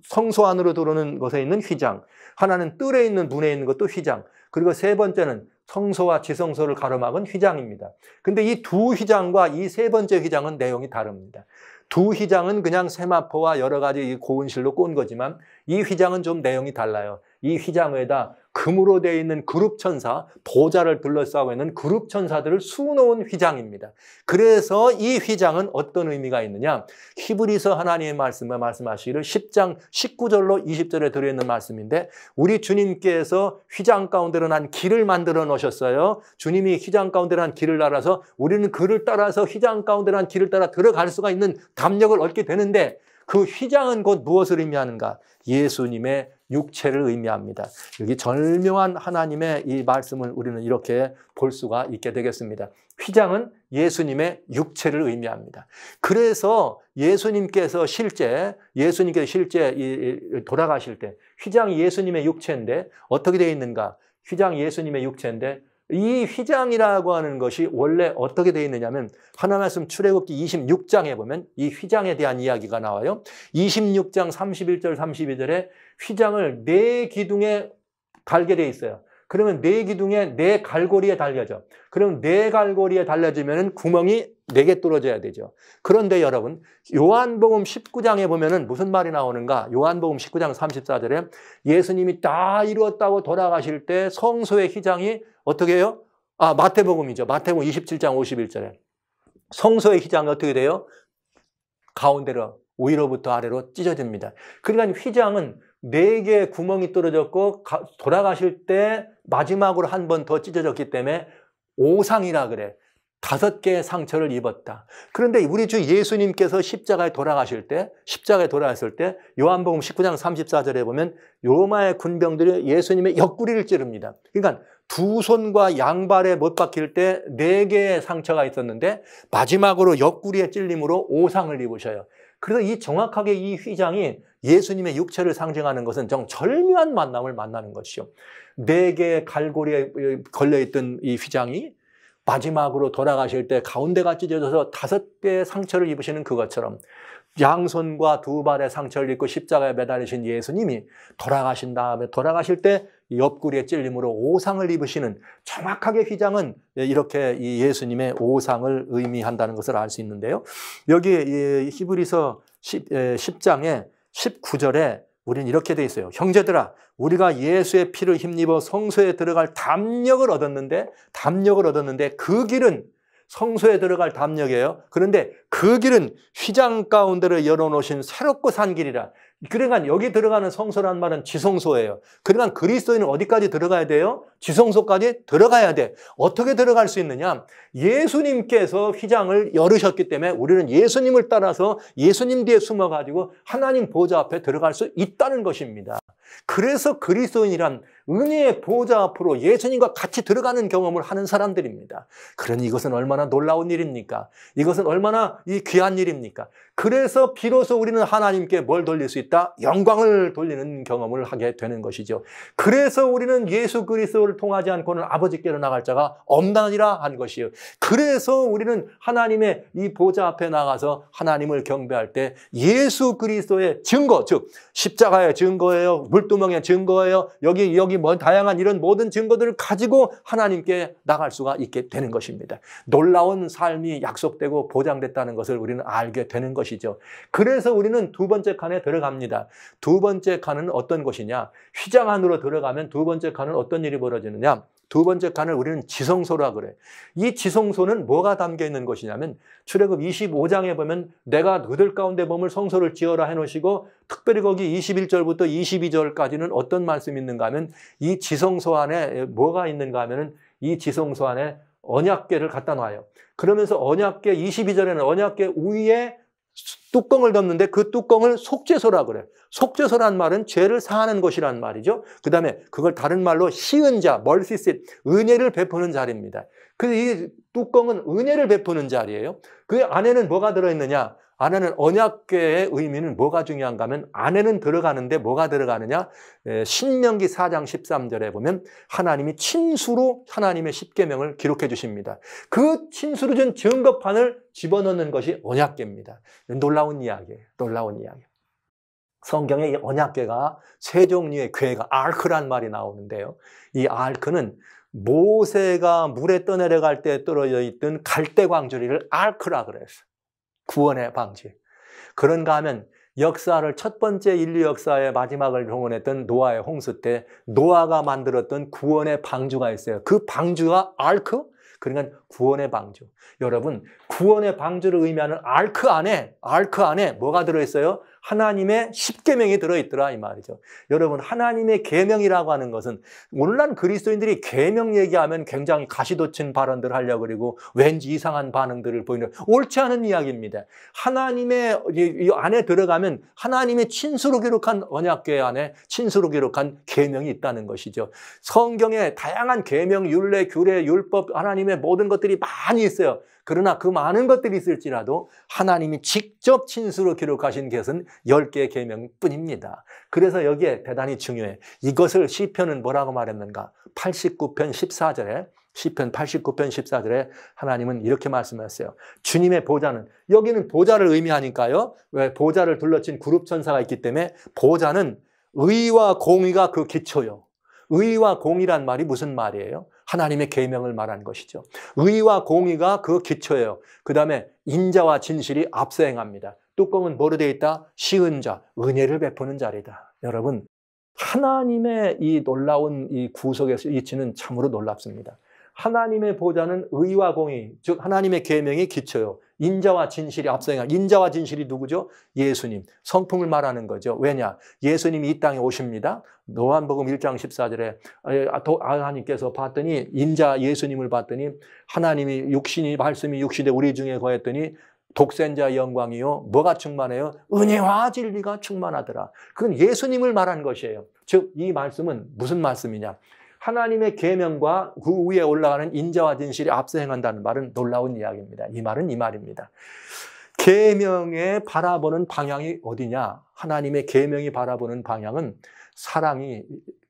성소 안으로 들어오는 것에 있는 휘장, 하나는 뜰에 있는 문에 있는 것도 휘장, 그리고 세 번째는 성소와 지성소를 가로막은 휘장입니다. 근데 이 두 휘장과 이 세 번째 휘장은 내용이 다릅니다. 두 휘장은 그냥 세마포와 여러 가지 고운실로 꼰 거지만, 이 휘장은 좀 내용이 달라요. 이 휘장에다 금으로 되어 있는 그룹천사, 보좌를 둘러싸고 있는 그룹천사들을 수놓은 휘장입니다. 그래서 이 휘장은 어떤 의미가 있느냐? 히브리서 하나님의 말씀에 말씀하시기를 10장 19절로 20절에 들어있는 말씀인데, 우리 주님께서 휘장 가운데로 난 길을 만들어 놓으셨어요. 주님이 휘장 가운데로 난 길을 따라서 우리는 그를 따라서 휘장 가운데로 난 길을 따라 들어갈 수가 있는 담력을 얻게 되는데, 그 휘장은 곧 무엇을 의미하는가? 예수님의 육체를 의미합니다. 여기 절묘한 하나님의 이 말씀을 우리는 이렇게 볼 수가 있게 되겠습니다. 휘장은 예수님의 육체를 의미합니다. 그래서 예수님께서 실제 돌아가실 때 휘장이 예수님의 육체인데 어떻게 되어 있는가? 휘장이 예수님의 육체인데, 이 휘장이라고 하는 것이 원래 어떻게 되어 있느냐면, 하나님 말씀 출애굽기 26장에 보면 이 휘장에 대한 이야기가 나와요. 26장 31절 32절에 휘장을 네 기둥에 달게 되어 있어요. 그러면 네 기둥에 네 갈고리에 달려져. 그럼 네 갈고리에 달려지면 구멍이 4개 뚫어져야 되죠. 그런데 여러분, 요한복음 19장에 보면은 무슨 말이 나오는가? 요한복음 19장 34절에 예수님이 다 이루었다고 돌아가실 때 성소의 휘장이 어떻게 해요? 마태복음이죠. 마태복음 27장 51절에. 성소의 휘장이 어떻게 돼요? 가운데로 위로부터 아래로 찢어집니다. 그러니까 휘장은 4개의 구멍이 뚫어졌고 돌아가실 때 마지막으로 한 번 더 찢어졌기 때문에 오상이라 그래. 5개의 상처를 입었다. 그런데 우리 주 예수님께서 십자가에 돌아갔을 때 요한복음 19장 34절에 보면 로마의 군병들이 예수님의 옆구리를 찌릅니다. 그러니까 두 손과 양발에 못 박힐 때 4개의 상처가 있었는데 마지막으로 옆구리에 찔림으로 오상을 입으셔요. 그래서 정확하게 이 휘장이 예수님의 육체를 상징하는 것은 정 절묘한 만남을 만나는 것이죠. 4개의 갈고리에 걸려있던 이 휘장이 마지막으로 돌아가실 때 가운데가 찢어져서 5개의 상처를 입으시는 그것처럼 양손과 두 발의 상처를 입고 십자가에 매달리신 예수님이 돌아가신 다음에 돌아가실 때 옆구리에 찔림으로 오상을 입으시는 정확하게 휘장은 이렇게 이 예수님의 오상을 의미한다는 것을 알 수 있는데요. 여기 히브리서 10장에 19절에 우리는 이렇게 돼 있어요. 형제들아, 우리가 예수의 피를 힘입어 성소에 들어갈 담력을 얻었는데 그 길은 성소에 들어갈 담력이에요. 그런데 그 길은 휘장 가운데를 열어놓으신 새롭고 산 길이라. 그러니까 여기 들어가는 성소라는 말은 지성소예요. 그러니까 그리스도인은 어디까지 들어가야 돼요? 지성소까지 들어가야 돼. 어떻게 들어갈 수 있느냐? 예수님께서 휘장을 열으셨기 때문에 우리는 예수님을 따라서 예수님 뒤에 숨어가지고 하나님 보좌 앞에 들어갈 수 있다는 것입니다. 그래서 그리스도인이란 은혜의 보좌 앞으로 예수님과 같이 들어가는 경험을 하는 사람들입니다. 그러니 이것은 얼마나 놀라운 일입니까? 이것은 얼마나 귀한 일입니까? 그래서 비로소 우리는 하나님께 뭘 돌릴 수 있다? 영광을 돌리는 경험을 하게 되는 것이죠. 그래서 우리는 예수 그리스도를 통하지 않고는 아버지께로 나갈 자가 없나니라 한 것이에요. 그래서 우리는 하나님의 이 보좌 앞에 나가서 하나님을 경배할 때 예수 그리스도의 증거, 즉 십자가의 증거예요, 물두멍의 증거예요, 여기 뭐 다양한 이런 모든 증거들을 가지고 하나님께 나갈 수가 있게 되는 것입니다. 놀라운 삶이 약속되고 보장됐다는 것을 우리는 알게 되는 것이죠. 그래서 우리는 두 번째 칸에 들어갑니다. 두 번째 칸은 어떤 것이냐? 휘장 안으로 들어가면 두 번째 칸은 어떤 일이 벌어지느냐? 두 번째 칸을 우리는 지성소라 그래. 이 지성소는 뭐가 담겨 있는 것이냐면 출애굽 25장에 보면 내가 그들 가운데 머물 성소를 지어라 해놓으시고 특별히 거기 21절부터 22절까지는 어떤 말씀이 있는가 하면 이 지성소 안에 뭐가 있는가 하면 이 지성소 안에 언약궤를 갖다 놔요. 그러면서 언약궤 22절에는 언약궤 위에 뚜껑을 덮는데 그 뚜껑을 속죄소라 그래. 속죄소란 말은 죄를 사하는 것이란 말이죠. 그 다음에 그걸 다른 말로 시은 자, 멀시싯, 은혜를 베푸는 자리입니다. 그래서 이 뚜껑은 은혜를 베푸는 자리예요. 그 안에는 뭐가 들어있느냐? 안에는 언약궤의 의미는 뭐가 중요한가 하면 안에는 들어가는데 뭐가 들어가느냐? 신명기 4장 13절에 보면 하나님이 친수로 하나님의 십계명을 기록해 주십니다. 그 친수로 준 증거판을 집어넣는 것이 언약궤입니다. 놀라운 이야기예요. 놀라운 이야기. 성경에 이 언약궤가 세 종류의 궤가 아크란 말이 나오는데요. 이 아크는 모세가 물에 떠내려갈 때 떨어져 있던 갈대 광주리를 아크라 그랬어요. 구원의 방지. 그런가 하면 역사를 첫 번째 인류 역사의 마지막을 경험했던 노아의 홍수 때 노아가 만들었던 구원의 방주가 있어요. 그 방주가 아크? 그러니까 구원의 방주. 여러분, 구원의 방주를 의미하는 아크 안에 뭐가 들어있어요? 하나님의 십계명이 들어있더라 이 말이죠. 여러분, 하나님의 계명이라고 하는 것은 오늘날 그리스도인들이 계명 얘기하면 굉장히 가시돋친 발언들을 하려고 그러고 왠지 이상한 반응들을 보이는 옳지 않은 이야기입니다. 하나님의 이 안에 들어가면 하나님의 친수로 기록한 언약궤 안에 친수로 기록한 계명이 있다는 것이죠. 성경에 다양한 계명, 율례, 규례, 율법, 하나님의 모든 것들이 많이 있어요. 그러나 그 많은 것들이 있을지라도 하나님이 직접 친수로 기록하신 것은 10개의 계명뿐입니다. 그래서 여기에 대단히 중요해. 이것을 시편은 뭐라고 말했는가? 89편 14절에 시편 89편 14절에 하나님은 이렇게 말씀하셨어요. 주님의 보좌는, 여기는 보좌를 의미하니까요. 왜? 보좌를 둘러친 그룹 천사가 있기 때문에 보좌는 의와 공의가 그 기초요. 의와 공의란 말이 무슨 말이에요? 하나님의 계명을 말하는 것이죠. 의와 공의가 그 기초예요. 그 다음에 인자와 진실이 앞서 행합니다. 뚜껑은 뭐로 되어 있다? 시은 자, 은혜를 베푸는 자리다. 여러분, 하나님의 이 놀라운 이 구속의 이치는 참으로 놀랍습니다. 하나님의 보좌는 의와 공의, 즉 하나님의 계명이 기초요. 인자와 진실이 앞서 행한, 인자와 진실이 누구죠? 예수님, 성품을 말하는 거죠. 왜냐? 예수님이 이 땅에 오십니다. 요한복음 1장 14절에 하나님께서 봤더니, 인자 예수님을 봤더니 하나님이 육신이, 말씀이 육신에 우리 중에 거했더니 독생자 영광이요, 뭐가 충만해요? 은혜와 진리가 충만하더라. 그건 예수님을 말한 것이에요. 즉 이 말씀은 무슨 말씀이냐? 하나님의 계명과 그 위에 올라가는 인자와 진실이 앞서 행한다는 말은 놀라운 이야기입니다. 이 말은 이 말입니다. 계명에 바라보는 방향이 어디냐? 하나님의 계명이 바라보는 방향은 사랑이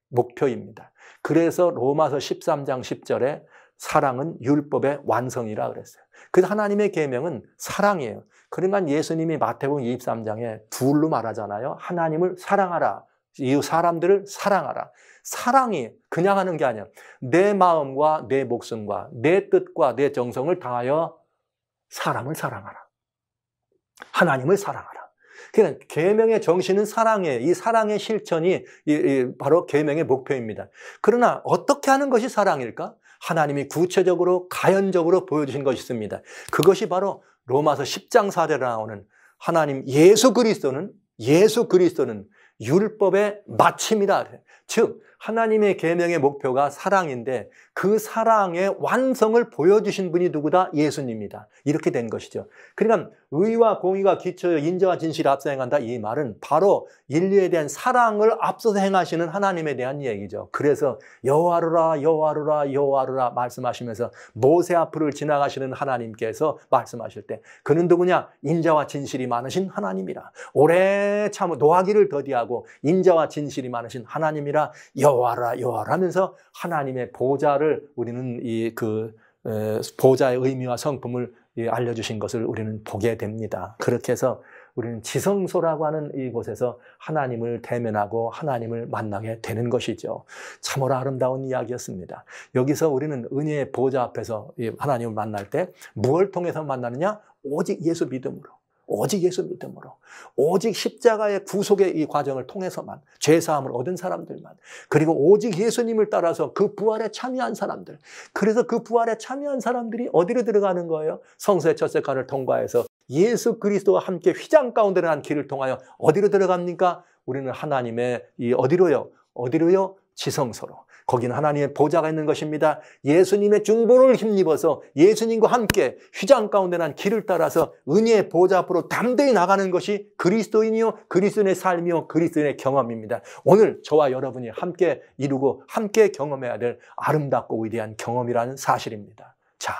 목표입니다. 그래서 로마서 13장 10절에 사랑은 율법의 완성이라 그랬어요. 그래서 하나님의 계명은 사랑이에요. 그러니까 예수님이 마태복음 23장에 둘로 말하잖아요. 하나님을 사랑하라. 이 사람들을 사랑하라. 사랑이 그냥 하는 게 아니야. 내 마음과 내 목숨과 내 뜻과 내 정성을 다하여 사람을 사랑하라. 하나님을 사랑하라. 그러니까 계명의 정신은 사랑이에요. 이 사랑의 실천이 바로 계명의 목표입니다. 그러나 어떻게 하는 것이 사랑일까? 하나님이 구체적으로 가연적으로 보여주신 것이 있습니다. 그것이 바로 로마서 10장 4절에 나오는 하나님 예수 그리스도는 율법의 마침이다. 즉 하나님의 계명의 목표가 사랑인데 그 사랑의 완성을 보여주신 분이 누구다? 예수님이다. 이렇게 된 것이죠. 그러니까 의와 공의가 기초여 인자와 진실이 앞서 행한다. 이 말은 바로 인류에 대한 사랑을 앞서서 행하시는 하나님에 대한 얘기죠. 그래서 여호와루라 여호와루라 여호와루라 말씀하시면서 모세 앞을 지나가시는 하나님께서 말씀하실 때 그는 누구냐? 인자와 진실이 많으신 하나님이라. 오래 참 노하기를 더디하고 인자와 진실이 많으신 하나님이라 여호와라 여호와라 하면서 하나님의 보좌를 우리는 보좌의 의미와 성품을 알려주신 것을 우리는 보게 됩니다. 그렇게 해서 우리는 지성소라고 하는 이곳에서 하나님을 대면하고 하나님을 만나게 되는 것이죠. 참으로 아름다운 이야기였습니다. 여기서 우리는 은혜의 보좌 앞에서 하나님을 만날 때 무엇을 통해서 만나느냐? 오직 예수 믿음으로. 오직 예수 믿음으로, 오직 십자가의 구속의 이 과정을 통해서만, 죄사함을 얻은 사람들만, 그리고 오직 예수님을 따라서 그 부활에 참여한 사람들, 그래서 그 부활에 참여한 사람들이 어디로 들어가는 거예요? 성소의 첫 색깔을 통과해서 예수 그리스도와 함께 휘장 가운데 난 길을 통하여 어디로 들어갑니까? 우리는 하나님의 어디로요? 지성소로. 거기는 하나님의 보좌가 있는 것입니다. 예수님의 중보를 힘입어서 예수님과 함께 휘장 가운데 난 길을 따라서 은혜의 보좌 앞으로 담대히 나가는 것이 그리스도인이요, 그리스도인의 삶이요, 그리스도인의 경험입니다. 오늘 저와 여러분이 함께 이루고 함께 경험해야 될 아름답고 위대한 경험이라는 사실입니다. 자,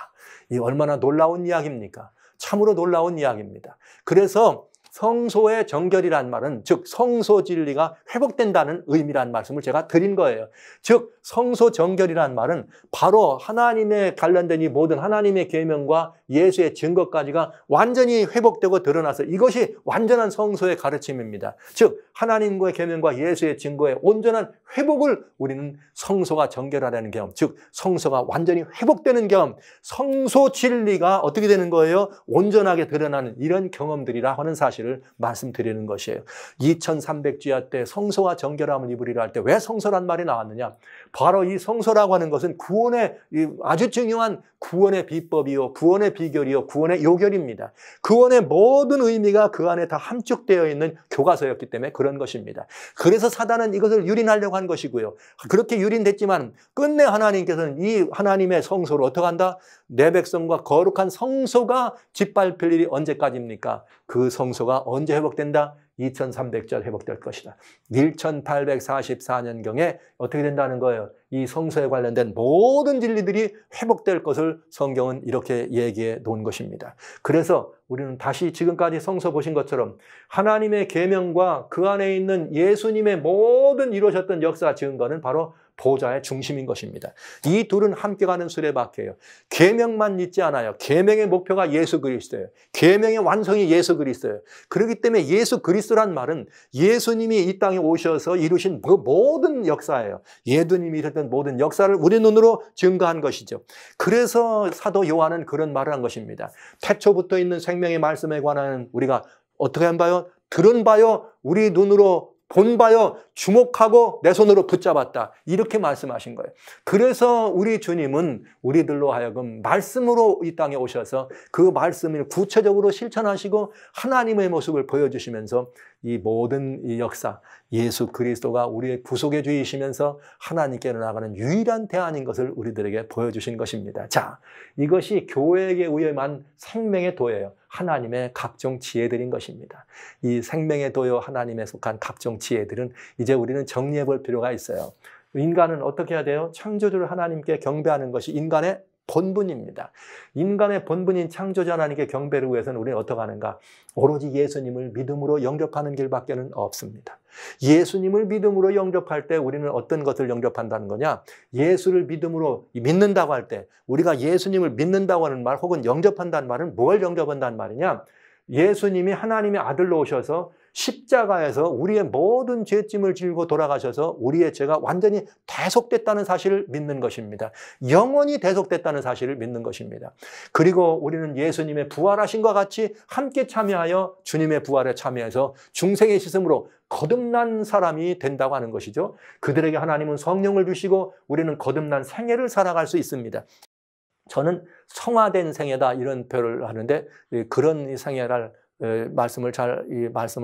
이 얼마나 놀라운 이야기입니까? 참으로 놀라운 이야기입니다. 그래서 성소의 정결이란 말은 즉 성소 진리가 회복된다는 의미란 말씀을 제가 드린 거예요. 즉 성소 정결이란 말은 바로 하나님에 관련된 이 모든 하나님의 계명과 예수의 증거까지가 완전히 회복되고 드러나서 이것이 완전한 성소의 가르침입니다. 즉 하나님과의 계명과 예수의 증거의 온전한 회복을 우리는 성소가 정결하다는 경험, 즉 성소가 완전히 회복되는 경험, 성소 진리가 어떻게 되는 거예요? 온전하게 드러나는 이런 경험들이라 하는 사실을 말씀드리는 것이에요. 2300주야 때 성소가 정결함을 입으리라 할 때 왜 성소란 말이 나왔느냐? 바로 이 성소라고 하는 것은 구원의 아주 중요한 구원의 비법이요, 구원의 비결이요, 구원의 요결입니다. 구원의 모든 의미가 그 안에 다 함축되어 있는 교과서였기 때문에 그런 것입니다. 그래서 사단은 이것을 유린하려고 한 것이고요. 그렇게 유린됐지만 끝내 하나님께서는 이 하나님의 성소를 어떻게 한다? 내 백성과 거룩한 성소가 짓밟힐 일이 언제까지입니까? 그 성소가 언제 회복된다? 2300절 회복될 것이다. 1844년경에 어떻게 된다는 거예요? 이 성소에 관련된 모든 진리들이 회복될 것을 성경은 이렇게 얘기해 놓은 것입니다. 그래서 우리는 다시 지금까지 성소 보신 것처럼 하나님의 계명과 그 안에 있는 예수님의 모든 이루어졌던 역사 증거는 바로 보좌의 중심인 것입니다. 이 둘은 함께 가는 수레바퀴예요. 계명만 있지 않아요. 계명의 목표가 예수 그리스도예요. 계명의 완성이 예수 그리스도예요. 그렇기 때문에 예수 그리스도란 말은 예수님이 이 땅에 오셔서 이루신 그 모든 역사예요. 예수님이 이루던 모든 역사를 우리 눈으로 증거한 것이죠. 그래서 사도 요한은 그런 말을 한 것입니다. 태초부터 있는 생명의 말씀에 관한 우리가 어떻게 한 바요? 들은 바요? 우리 눈으로 본 바요, 주목하고 내 손으로 붙잡았다. 이렇게 말씀하신 거예요. 그래서 우리 주님은 우리들로 하여금 말씀으로 이 땅에 오셔서 그 말씀을 구체적으로 실천하시고 하나님의 모습을 보여주시면서 이 모든 이 역사, 예수 그리스도가 우리의 구속의 주이시면서 하나님께로 나가는 유일한 대안인 것을 우리들에게 보여주신 것입니다. 자, 이것이 교회에게 의뢰한 생명의 도예요. 하나님의 각종 지혜들인 것입니다. 이 생명의 도요 하나님에 속한 각종 지혜들은 이제 우리는 정리해 볼 필요가 있어요. 인간은 어떻게 해야 돼요? 창조주를 하나님께 경배하는 것이 인간의 본분입니다. 인간의 본분인 창조주 하나님께 경배를 위해서는 우리는 어떻게 하는가? 오로지 예수님을 믿음으로 영접하는 길밖에는 없습니다. 예수님을 믿음으로 영접할 때 우리는 어떤 것을 영접한다는 거냐? 예수를 믿음으로 믿는다고 할 때 우리가 예수님을 믿는다고 하는 말 혹은 영접한다는 말은 뭘 영접한다는 말이냐? 예수님이 하나님의 아들로 오셔서 십자가에서 우리의 모든 죄짐을 지고 돌아가셔서 우리의 죄가 완전히 대속됐다는 사실을 믿는 것입니다. 영원히 대속됐다는 사실을 믿는 것입니다. 그리고 우리는 예수님의 부활하신 것 같이 함께 참여하여 주님의 부활에 참여해서 중생의 씻음으로 거듭난 사람이 된다고 하는 것이죠. 그들에게 하나님은 성령을 주시고 우리는 거듭난 생애를 살아갈 수 있습니다. 저는 성화된 생애다 이런 표현을 하는데 그런 생애를 말씀을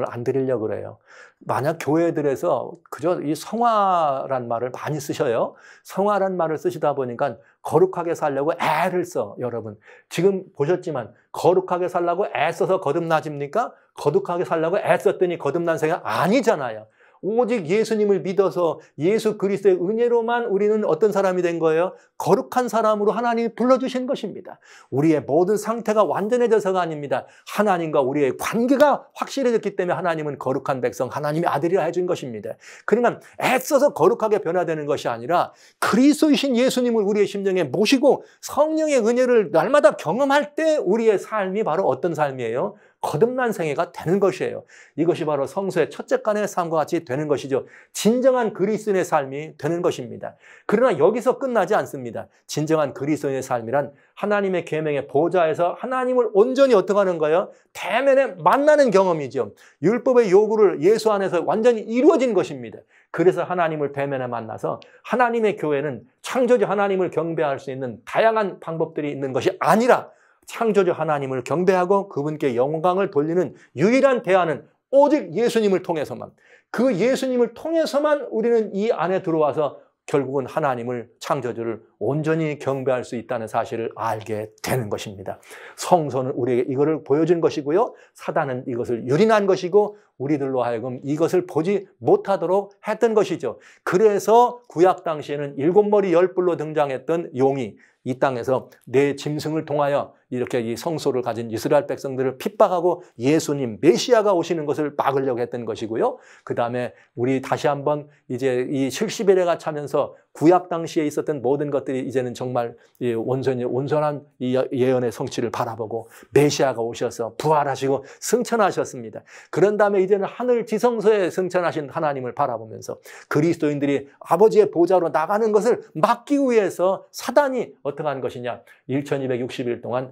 안 드리려고 그래요. 만약 교회들에서 그저 이 성화란 말을 많이 쓰셔요. 성화란 말을 쓰시다 보니까 거룩하게 살려고 애를 써. 여러분 지금 보셨지만 거룩하게 살려고 애써서 거듭나집니까? 거룩하게 살려고 애썼더니 거듭난 생애 아니잖아요. 오직 예수님을 믿어서 예수 그리스도의 은혜로만 우리는 어떤 사람이 된 거예요? 거룩한 사람으로 하나님이 불러주신 것입니다. 우리의 모든 상태가 완전해져서가 아닙니다. 하나님과 우리의 관계가 확실해졌기 때문에 하나님은 거룩한 백성, 하나님의 아들이라 해준 것입니다. 그러니까 애써서 거룩하게 변화되는 것이 아니라 그리스도이신 예수님을 우리의 심령에 모시고 성령의 은혜를 날마다 경험할 때 우리의 삶이 바로 어떤 삶이에요? 거듭난 생애가 되는 것이에요. 이것이 바로 성서의 첫째간의 삶과 같이 되는 것이죠. 진정한 그리스도인의 삶이 되는 것입니다. 그러나 여기서 끝나지 않습니다. 진정한 그리스도인의 삶이란 하나님의 계명의 보좌에서 하나님을 온전히 어떻게 하는 거예요? 대면에 만나는 경험이죠. 율법의 요구를 예수 안에서 완전히 이루어진 것입니다. 그래서 하나님을 대면에 만나서 하나님의 교회는 창조주 하나님을 경배할 수 있는 다양한 방법들이 있는 것이 아니라 창조주 하나님을 경배하고 그분께 영광을 돌리는 유일한 대안은 오직 예수님을 통해서만, 그 예수님을 통해서만 우리는 이 안에 들어와서 결국은 하나님을, 창조주를 온전히 경배할 수 있다는 사실을 알게 되는 것입니다. 성서는 우리에게 이것을 보여준 것이고요. 사단은 이것을 유린한 것이고 우리들로 하여금 이것을 보지 못하도록 했던 것이죠. 그래서 구약 당시에는 7머리 10뿔로 등장했던 용이 이 땅에서 내 짐승을 통하여 이렇게 이 성소를 가진 이스라엘 백성들을 핍박하고 예수님 메시아가 오시는 것을 막으려고 했던 것이고요. 그 다음에 우리 다시 한번 이제 이 70일에가 차면서 구약 당시에 있었던 모든 것들이 이제는 정말 온전한 이 예언의 성취를 바라보고 메시아가 오셔서 부활하시고 승천하셨습니다. 그런 다음에 이제는 하늘 지성소에 승천하신 하나님을 바라보면서 그리스도인들이 아버지의 보좌로 나가는 것을 막기 위해서 사단이 어떻게 한 것이냐, 1260일 동안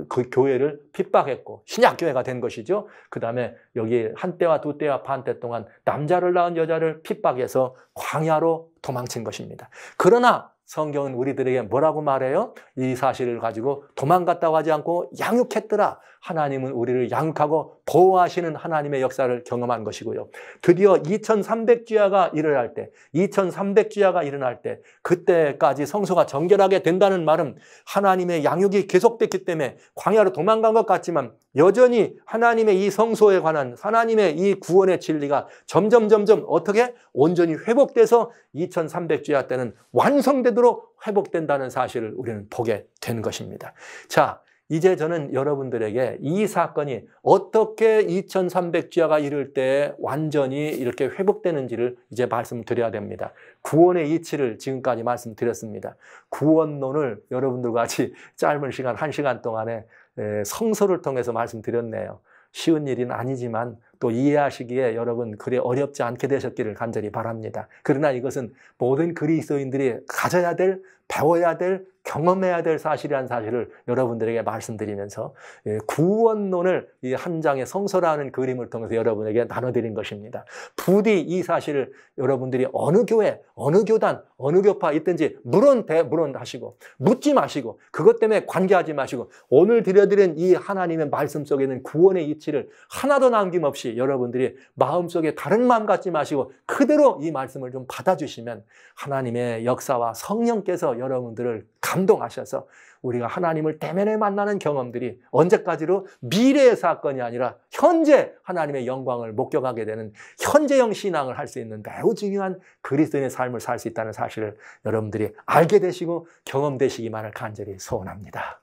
그 교회를 핍박했고 신약교회가 된 것이죠. 그 다음에 여기 한 때와 두 때와 반 때 동안 남자를 낳은 여자를 핍박해서 광야로 도망친 것입니다. 그러나 성경은 우리들에게 뭐라고 말해요? 이 사실을 가지고 도망갔다고 하지 않고 양육했더라. 하나님은 우리를 양육하고 보호하시는 하나님의 역사를 경험한 것이고요. 드디어 2300주야가 일어날 때, 2300주야가 일어날 때 그때까지 성소가 정결하게 된다는 말은 하나님의 양육이 계속됐기 때문에 광야로 도망간 것 같지만 여전히 하나님의 이 성소에 관한 하나님의 이 구원의 진리가 점점 어떻게 온전히 회복돼서 2300주야 때는 완성되도록 회복된다는 사실을 우리는 보게 된 것입니다. 자, 이제 저는 여러분들에게 이 사건이 어떻게 2300주야가 이를 때 완전히 이렇게 회복되는지를 이제 말씀드려야 됩니다. 구원의 이치를 지금까지 말씀드렸습니다. 구원론을 여러분들과 같이 짧은 시간, 1시간 동안에 성서를 통해서 말씀드렸네요. 쉬운 일은 아니지만 또 이해하시기에 여러분 그리 어렵지 않게 되셨기를 간절히 바랍니다. 그러나 이것은 모든 그리스도인들이 가져야 될, 배워야 될, 경험해야 될 사실이라는 사실을 여러분들에게 말씀드리면서 구원론을 이 한 장의 성서라는 그림을 통해서 여러분에게 나눠드린 것입니다. 부디 이 사실을 여러분들이 어느 교회, 어느 교단, 어느 교파 있든지 물론하시고 묻지 마시고 그것 때문에 관계하지 마시고 오늘 드려드린 이 하나님의 말씀 속에 있는 구원의 이치를 하나도 남김없이 여러분들이 마음속에 다른 마음 갖지 마시고 그대로 이 말씀을 좀 받아주시면 하나님의 역사와 성령께서 여러분들을 감동하셔서 우리가 하나님을 대면에 만나는 경험들이 언제까지로 미래의 사건이 아니라 현재 하나님의 영광을 목격하게 되는 현재형 신앙을 할 수 있는 매우 중요한 그리스도인의 삶을 살 수 있다는 사실을 여러분들이 알게 되시고 경험되시기만을 간절히 소원합니다.